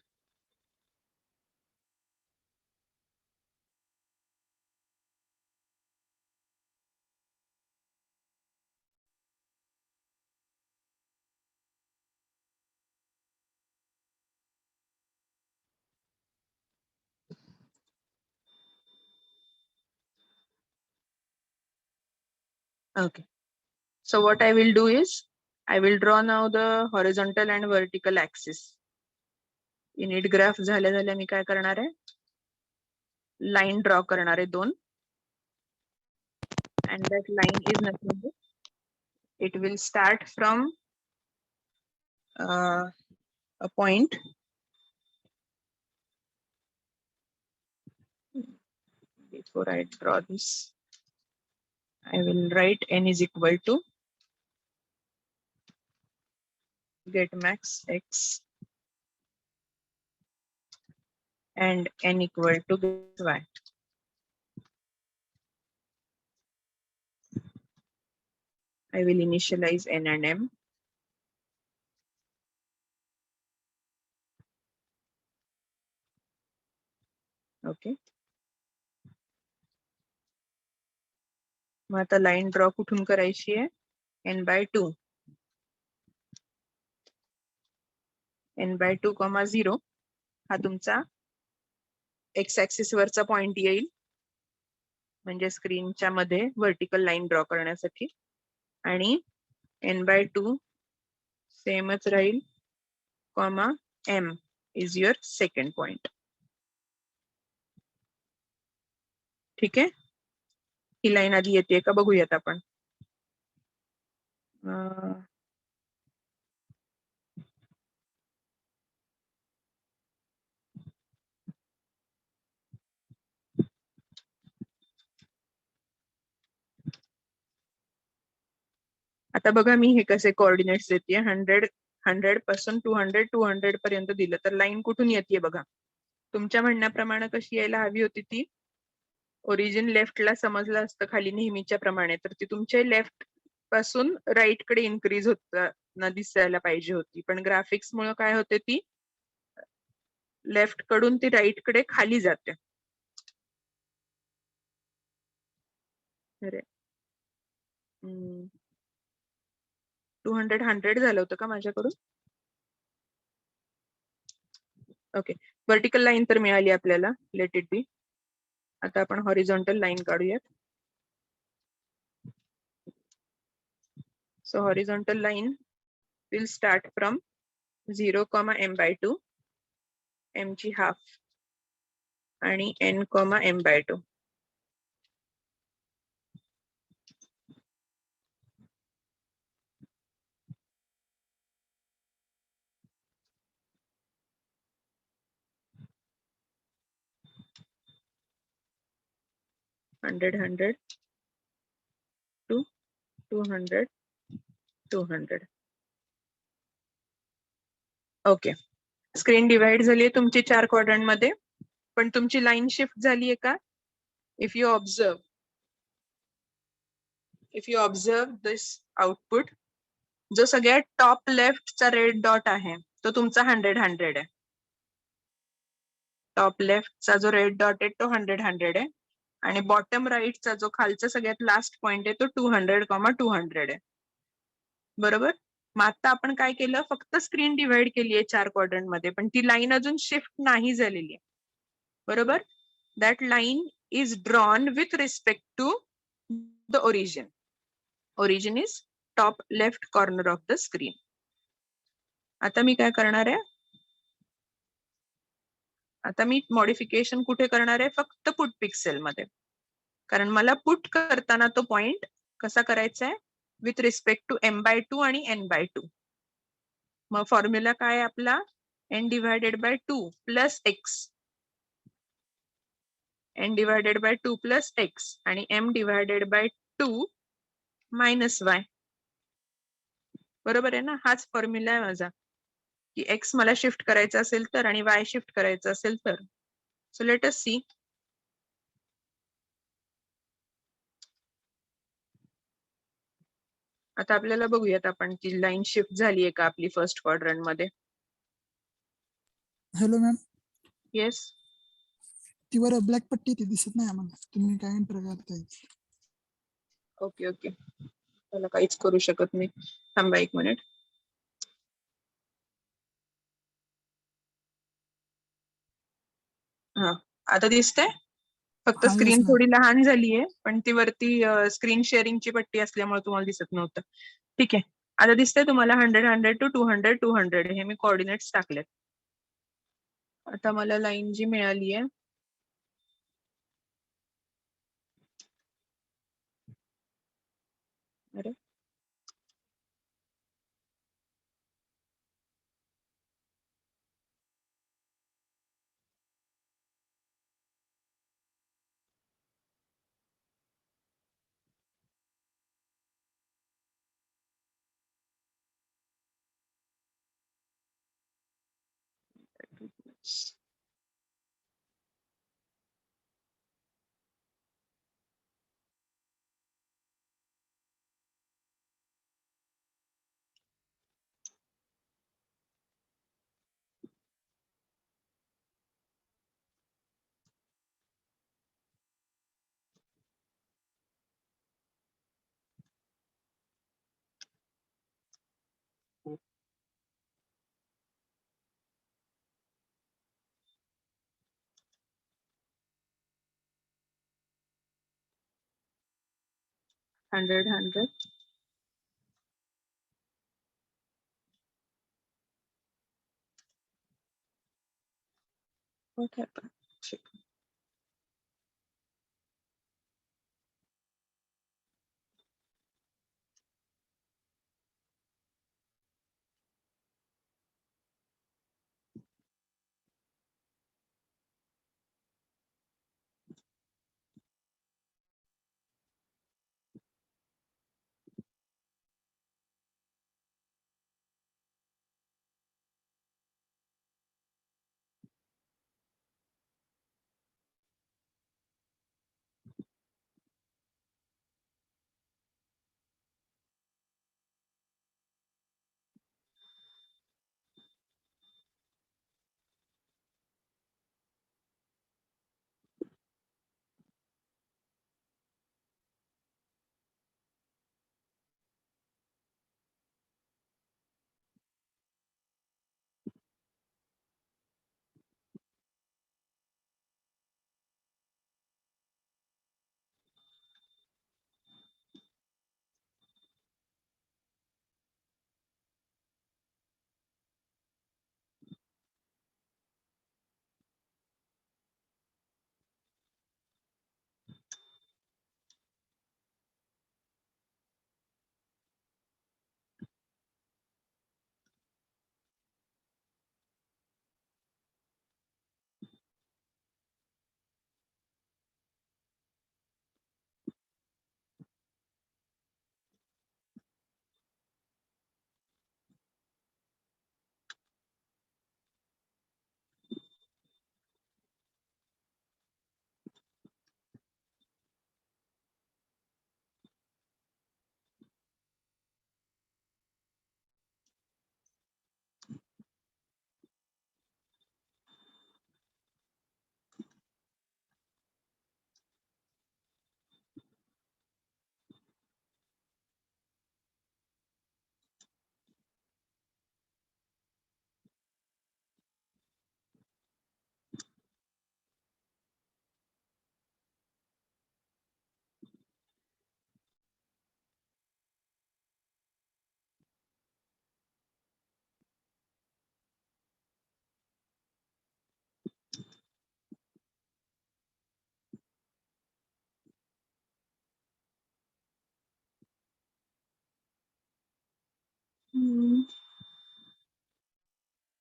Okay. So what I will do is I will draw now the horizontal and vertical axis. Init graph झाल्या मी काय करणार आहे, line draw करणार आहे 2 and that line is nothing but it will start from a point before I draw this. I will write n is equal to get max x and n equal to get y. I will initialize n and m. Okay. मग आता line draw कुठून करायची आहे n/2 n/2, 0 हा तुमचा x axis वरचा point येईल म्हणजे स्क्रीनच्या मध्ये व्हर्टिकल लाईन ड्रॉ करण्यासाठी आणि n/2 सेमच राहील comma m is your second point. ठीक आहे, ही लाईन आधी येते का बघूयात आपण. आता बघा मी हे कसे कोऑर्डिनेट्स देते 100 पासून 200 पर्यंत दिलं तर लाईन कुठून येते बघा. तुमच्या म्हणण्याप्रमाणे कशी यायला हवी होती ती ओरिजिन लेफ्टला समजलं असतं खाली नेहमीच्या प्रमाणे तर ती तुमच्या लेफ्ट पासून राईट कडे इन्क्रीज होताना दिसायला पाहिजे होती पण ग्राफिक्स मुळे काय होते ती लेफ्ट कडून ती राईट कडे खाली जाते. अरे 200 100 झालं होतं का माझ्याकडून. ओके, व्हर्टिकल लाईन तर मिळाली आपल्याला, लेट इट बी. आता आपण हॉरिझॉन्टल लाईन काढूयात. So horizontal line will start from 0, m/2 m ची हाफ आणि n, m/2. $100 $100 to $200 $200. Okay, screen divide झाली आहे तुमची 4 क्वाड्रंट मध्ये पण तुमची लाईन शिफ्ट झाली आहे का. If you observe this output, जो सगळ्यात टॉप लेफ्टचा रेड डॉट आहे तो तुमचा 100 100 आहे. टॉप लेफ्टचा जो रेड डॉट आहे तो 100 100 आहे आणि बॉटम राईटचा जो खालचा सगळ्यात लास्ट पॉइंट आहे तो 200 200 आहे. बरोबर. मग आता आपण काय केलं, फक्त स्क्रीन डिवाइड केली आहे 4 क्वाड्रंट मध्ये पण ती लाईन अजून शिफ्ट नाही झालेली आहे. बरोबर. That line is drawn with respect to the origin. Origin is top left corner of the screen. आता मी काय करणार आहे, आता मी मॉडिफिकेशन कुठे करणार आहे, फक्त पुट पिक्सेल मध्ये. कारण मला पुट करताना तो पॉइंट कसा करायचा आहे, विथ रिस्पेक्ट टू m/2 आणि n/2. मग फॉर्म्युला काय आहे आपला, n/2 plus x, n/2 plus x आणि m/2 मायनस y. बरोबर आहे ना, हाच फॉर्म्युला आहे माझा की x मला शिफ्ट करायचा असेल तर आणि y शिफ्ट करायचा असेल तर. सो लेट अस सी. आता आपल्याला बघूयात आपण ती लाईन शिफ्ट झाली आहे का आपली फर्स्ट क्वाड्रंट मध्ये. Hello ma'am, yes. ती वर ब्लॅक पट्टी ती दिसत नाही आम्हाला, तुम्ही काय एंटर करताय. ओके ओके, त्याला काहीच करू शकत नाही, थांबा 1 मिनिट. हा, आता दिसतंय. फक्त हा, yes, स्क्रीन ma'am. थोडी लहान झाली आहे पण ती वरती स्क्रीन शेअरिंगची पट्टी असल्यामुळे तुम्हाला दिसत नव्हतं. ठीक आहे, आता दिसतंय तुम्हाला 100 100 टू 200 200 हे मी कोऑर्डिनेट्स टाकलेत. आता मला लाईन जी मिळाली आहे अरे hundred. What happened? Check.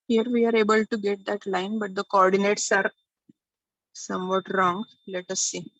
Here we are able to get that line, but the coordinates are somewhat wrong. Let us see.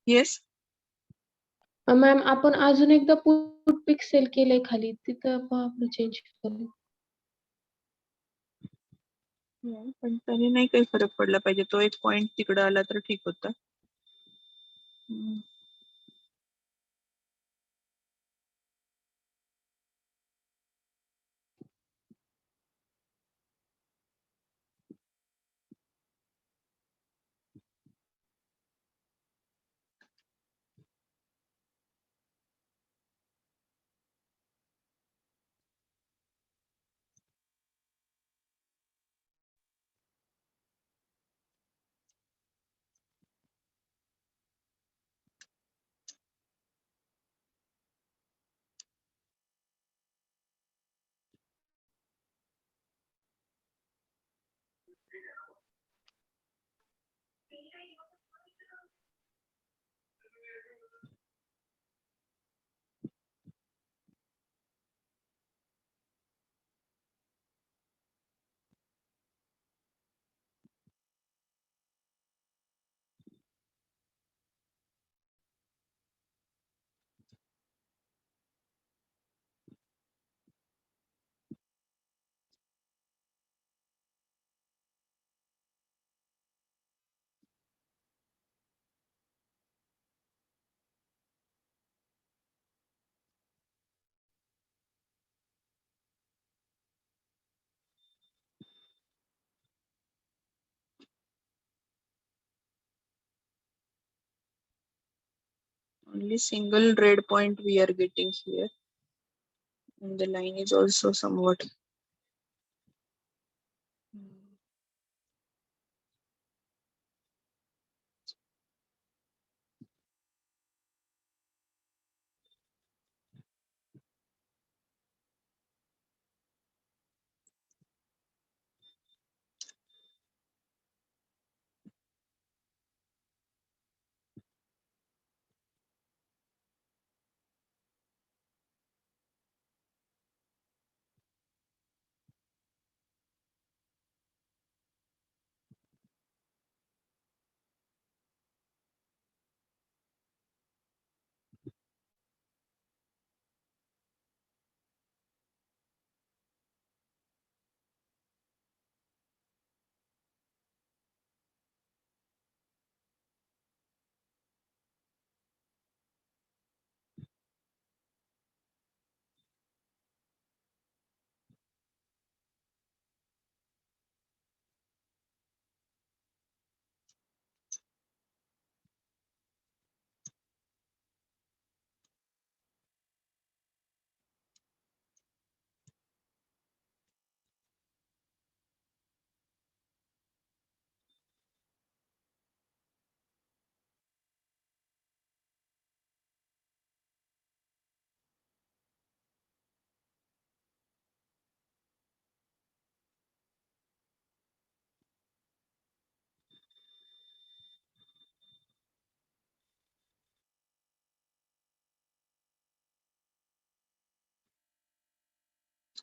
Yes. Ma'am आपण अजून एकदा पुट पिक्सेल केलंय खाली तिथं आपलं चेंज करू. पण त्याने नाही काही फरक पडला पाहिजे, तो एक पॉइंट तिकडं आला तर ठीक होता. Only single red point we are getting here, and the line is also somewhat.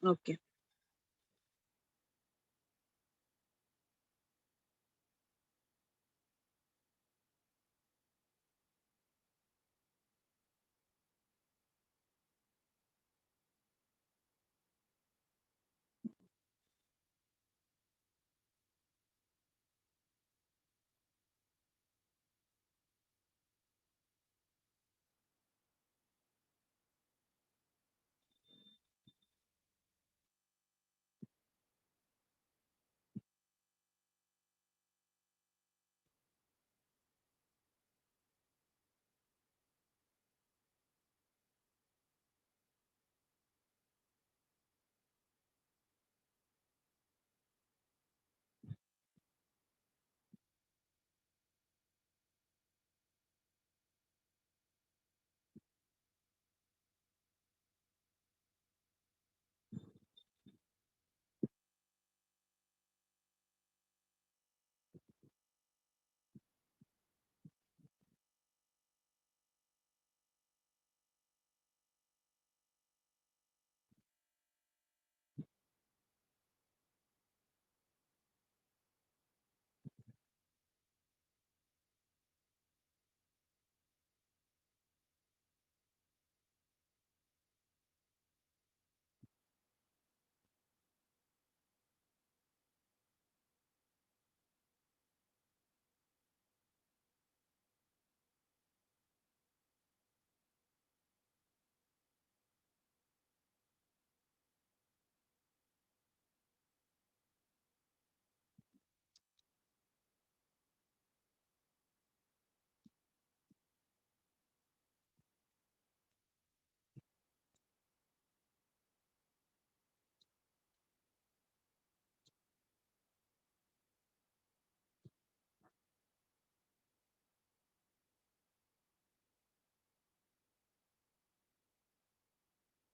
Okay.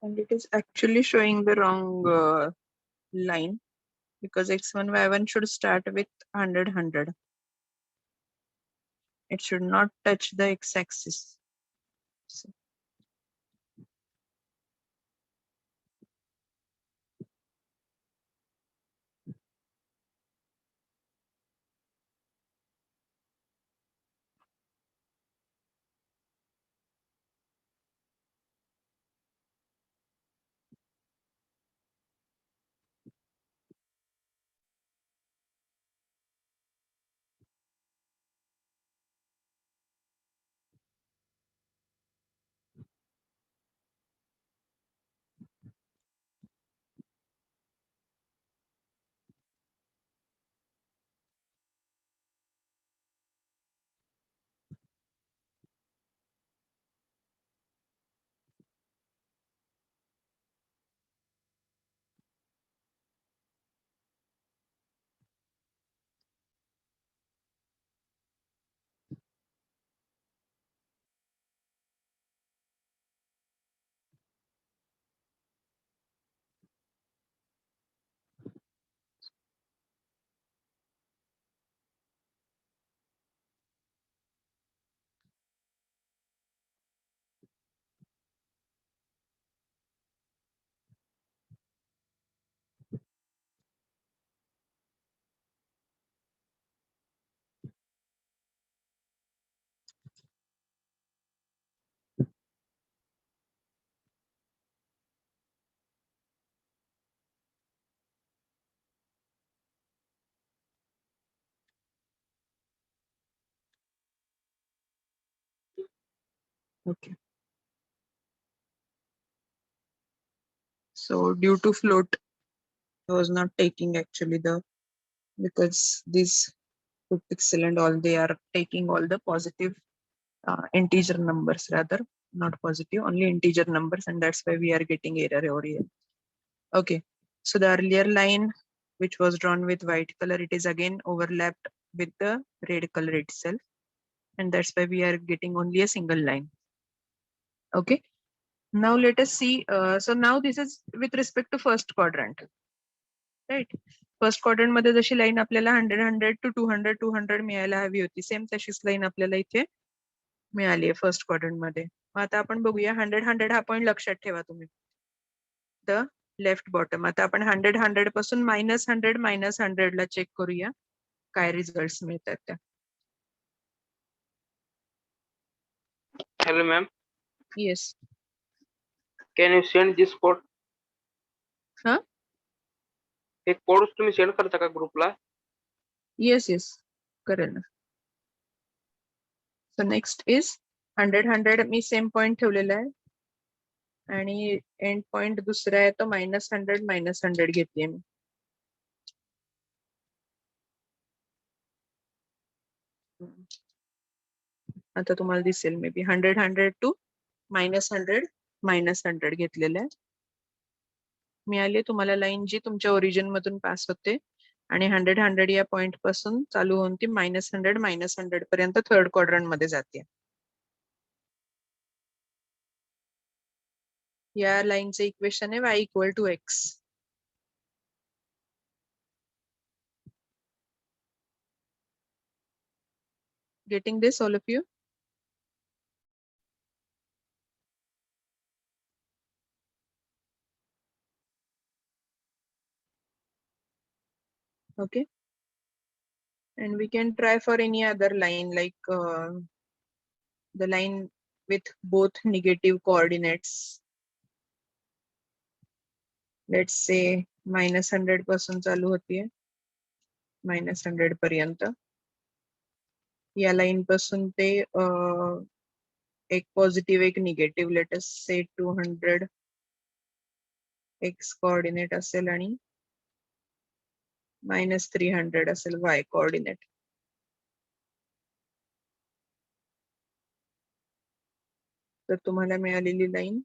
And it is actually showing the wrong line because x1, y1 should start with 100, 100. It should not touch the x-axis. So, okay. So due to float, I was not taking actually because these put pixel and all, they are taking all the positive integer numbers rather, not positive, only integer numbers, and that's why we are getting error over here. Okay, so the earlier line which was drawn with white color, it is again overlapped with the red color itself, and that's why we are getting only a single line. Okay, now let us see. So now this is with respect to first quadrant, right? First quadrant मध्ये जशी line आपल्याला 100 100 to 200 200 मिळायला हवी होती, same तशीच line आपल्याला इथे मिळाली आहे फर्स्ट क्वाड्रंट मध्ये. मग आता आपण बघूया 100 100 हा पॉईंट लक्षात ठेवा तुम्ही. The left bottom. आता आपण 100 100 पासून -100 ला चेक करूया काय रिझल्ट्स मिळतात त्या. Hello, ma'am. Yes. Can you send this code? Huh? हे कोड तुम्ही सेंड करता का ग्रुपला? येस येस करेल ना. सो नेक्स्ट इज 100 100 मी सेम पॉइंट ठेवलेला आहे आणि एंड पॉइंट दुसरा आहे तो -100 घेतलीये मी. आता तुम्हाला दिसेल मे बी 100 100 to -100 घेतलेलं आहे. मिळाली तुम्हाला लाईन जी तुमच्या ओरिजिन मधून पास होते आणि 100 100 या पॉइंट पासून चालू होऊन ती -100 पर्यंत थर्ड क्वाड्रंट मध्ये जाते. या लाईनचं इक्वेशन आहे y = x. Getting this, all of you? Okay. And we can try for any other line like the line with both negative coordinates. Let's say -100 पासून चालू होतीये -100 पर्यंत. या लाईन पासून ते एक पॉझिटिव्ह एक निगेटिव्ह, लेट अस से 200 x कोऑर्डिनेट असेल आणि -300 असेल y कोऑर्डिनेट. तर तुम्हाला मिळालेली लाईन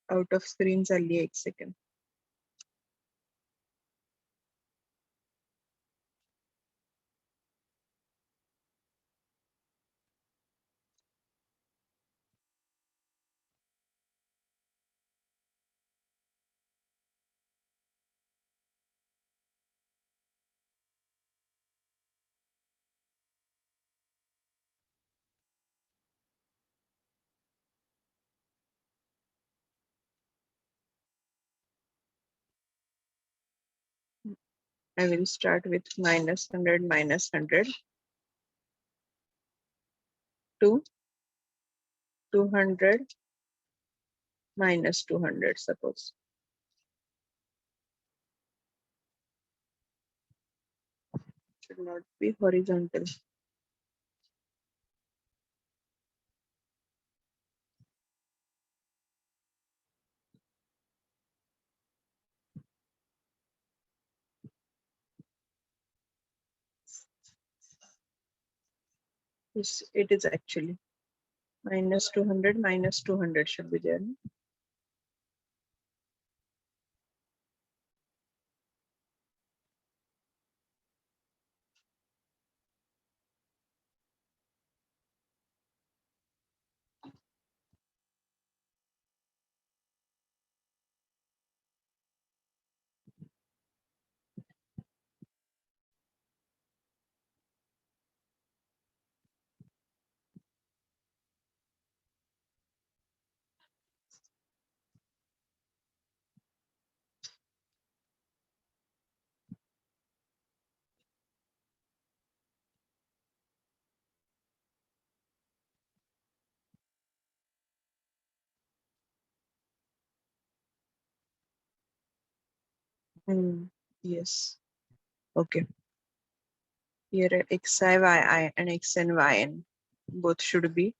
आउट ऑफ स्क्रीन चालली आहे. 1 second. I will start with -100 -100 to 200 -200, suppose. Should not be horizontal. Yes, it is actually -200 -200 should be there. Yes. Okay. Here xi, yi and xn, yn both should be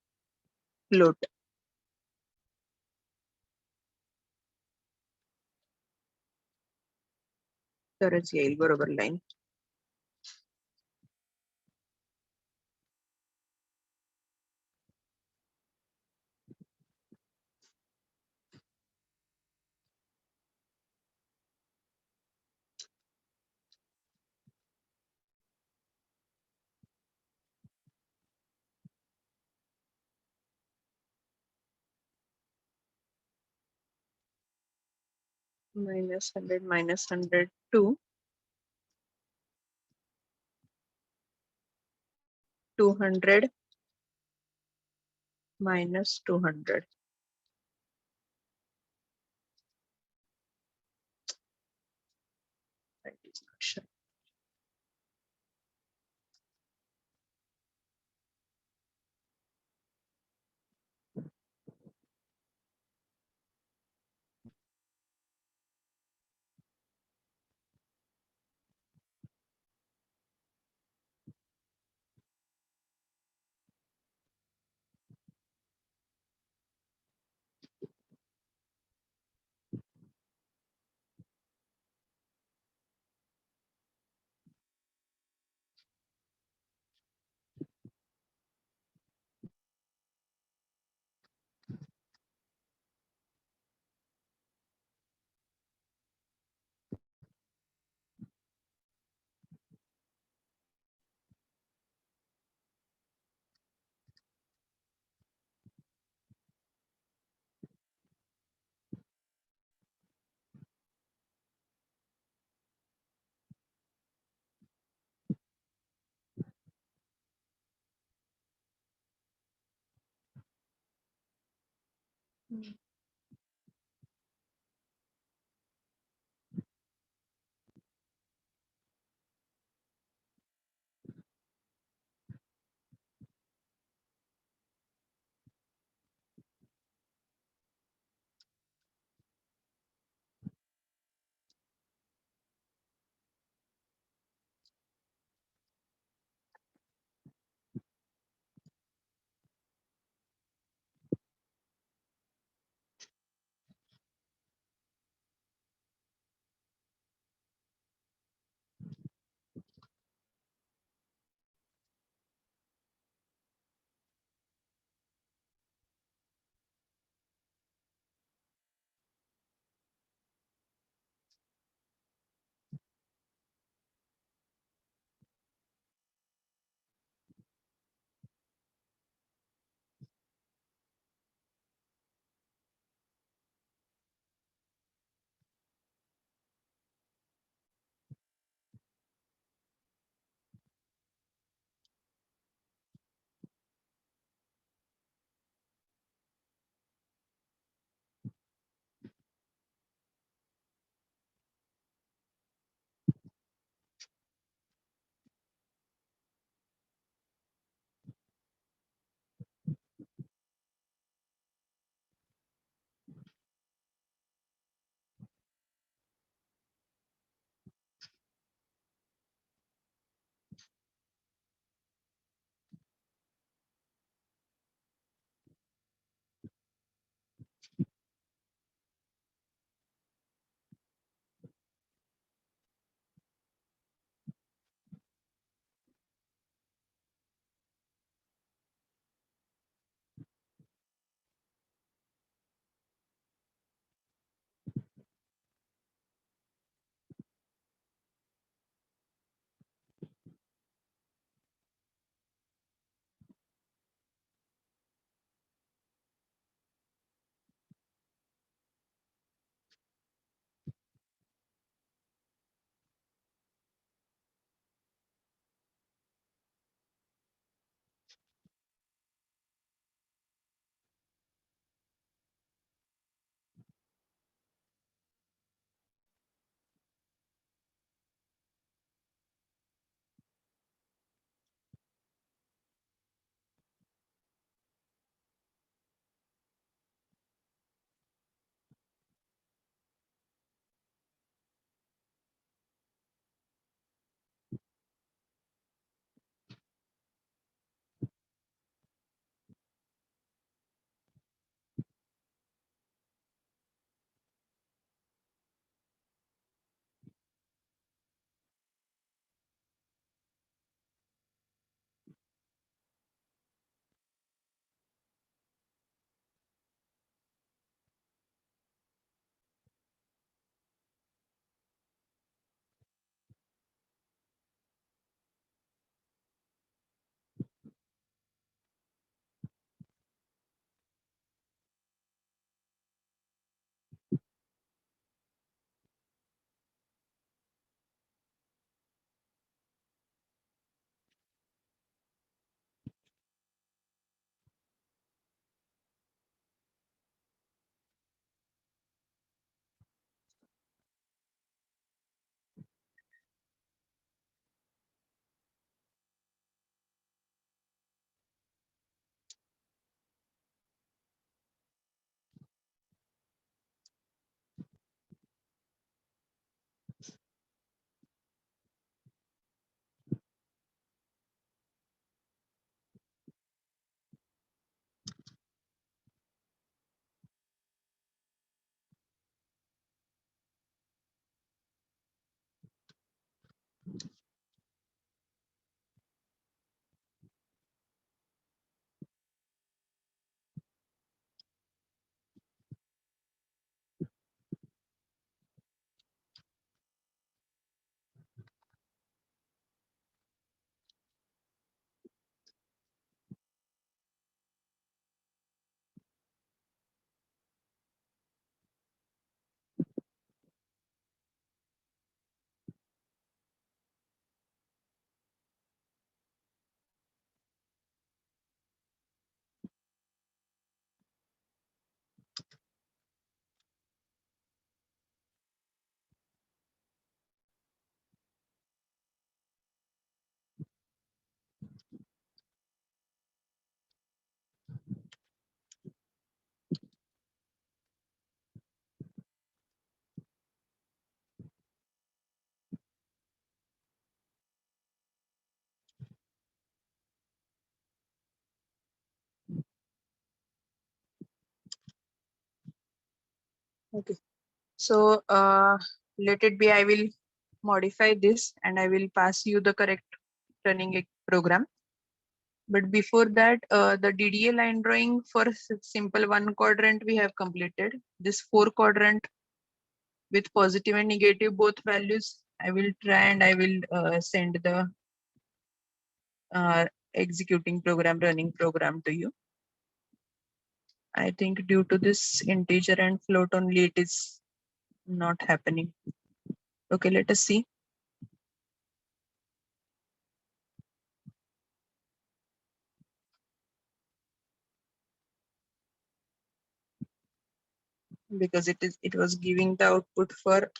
float. तरच येईल बरोबर line. -100 -100 to 200 -200. That is not sure. Okay. So let it be, I will modify this and I will pass you the correct running program. But before that, the DDA line drawing for simple one quadrant we have completed. This 4 quadrant with positive and negative both values, I will try and I will send the executing program, running program to you. I think due to this integer and float only, it is not happening. Okay, let us see. Because it was giving the output for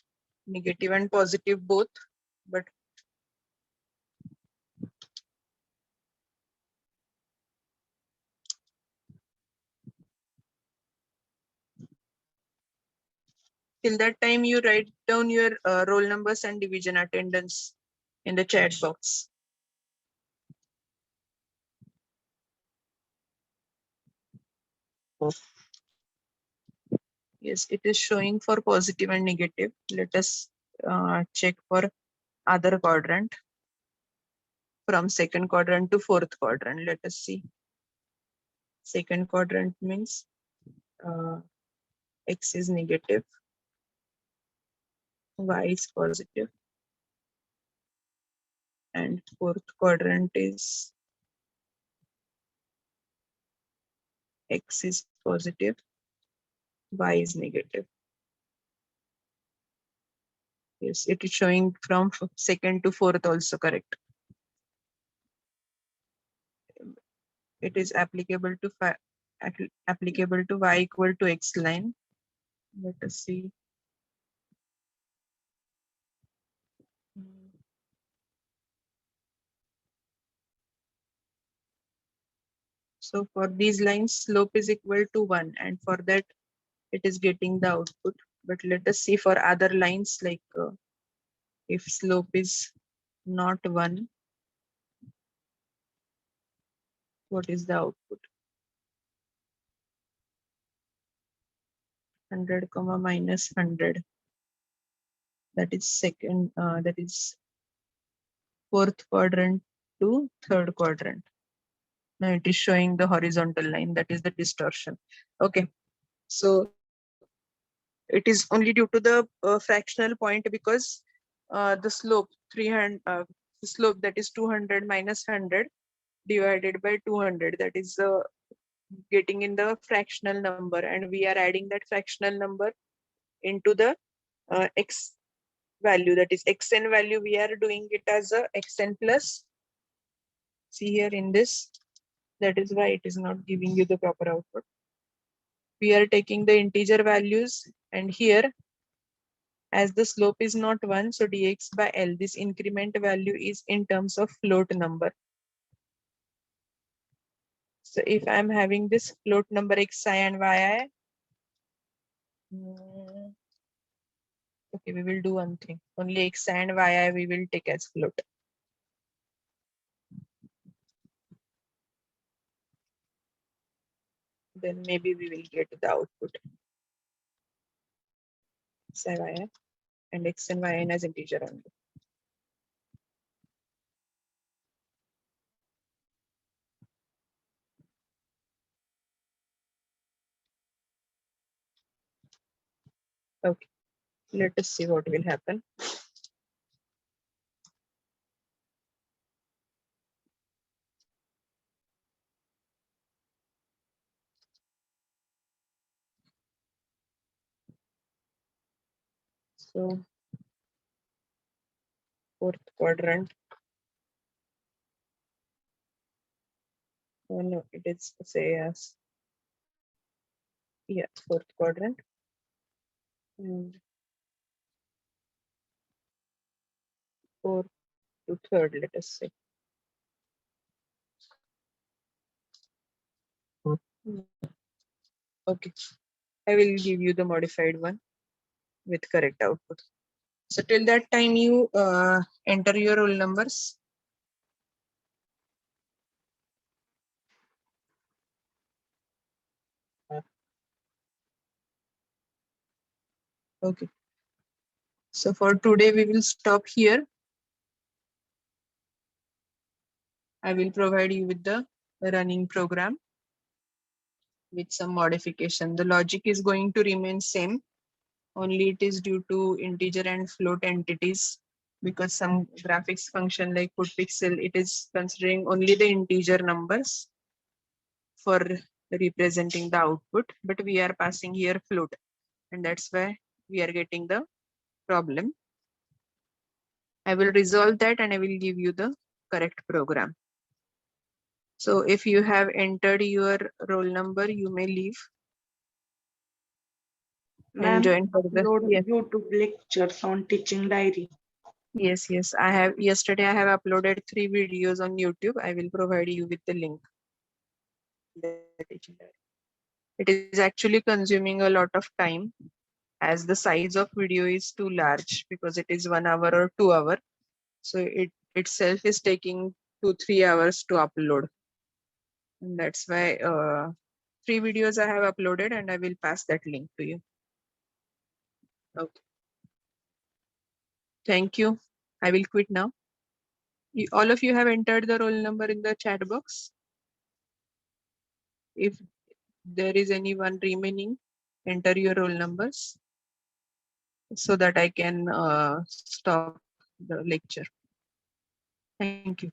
negative and positive both, but till that time you write down your roll numbers and division attendance in the chat box. Yes, it is showing for positive and negative. Let us check for other quadrant from second quadrant to fourth quadrant. Let us see. Second quadrant means X is negative, Y is positive, and fourth quadrant is X is positive, Y is negative. Yes, it is showing from second to fourth also correct. It is applicable to applicable to Y equal to X line. Let us see. So for these lines, slope is equal to 1, and for that it is getting the output. But let us see for other lines, like if slope is not 1, what is the output? 100 comma minus 100. That is that is fourth quadrant to third quadrant. Now it is showing the horizontal line, that is the distortion. Okay, so it is only due to the fractional point, because the slope 300, the slope that is 200 minus 100 divided by 200, that is getting in the fractional number, and we are adding that fractional number into the x value, that is xn value. We are doing it as a xn plus. See here in this, that is why it is not giving you the proper output. We are taking the integer values, and here as the slope is not 1, so dx by L, this increment value is in terms of float number. So if I'm having this float number xi and yi, okay, we will do one thing. Only xi and yi we will take as float. Then maybe we will get the output. Xi, yi, and x and yn as integer only. Okay, let us see what will happen. So fourth quadrant. Oh no, it is say as, yeah, fourth quadrant. And fourth to third, let us say. Okay, I will give you the modified one with correct output. So till that time you enter your roll numbers. Okay. So for today, we will stop here. I will provide you with the running program with some modification. The logic is going to remain same. Only it is due to integer and float entities, because some graphics function like putPixel, it is considering only the integer numbers for representing the output, but we are passing here float, and that's why we are getting the problem. I will resolve that and I will give you the correct program. So if you have entered your roll number, you may leave and Ma'am, join for the upload yes. YouTube lectures on teaching diary. Yes. I have yesterday I have uploaded 3 videos on YouTube. I will provide you with the link. It is actually consuming a lot of time, as the size of video is too large, because it is 1 hour or 2 hour. So it itself is taking 2-3 hours to upload. And that's why 3 videos I have uploaded, and I will pass that link to you. Okay. Thank you. I will quit now. All of you have entered the roll number in the chat box. If there is anyone remaining, enter your roll numbers so that I can stop the lecture. Thank you.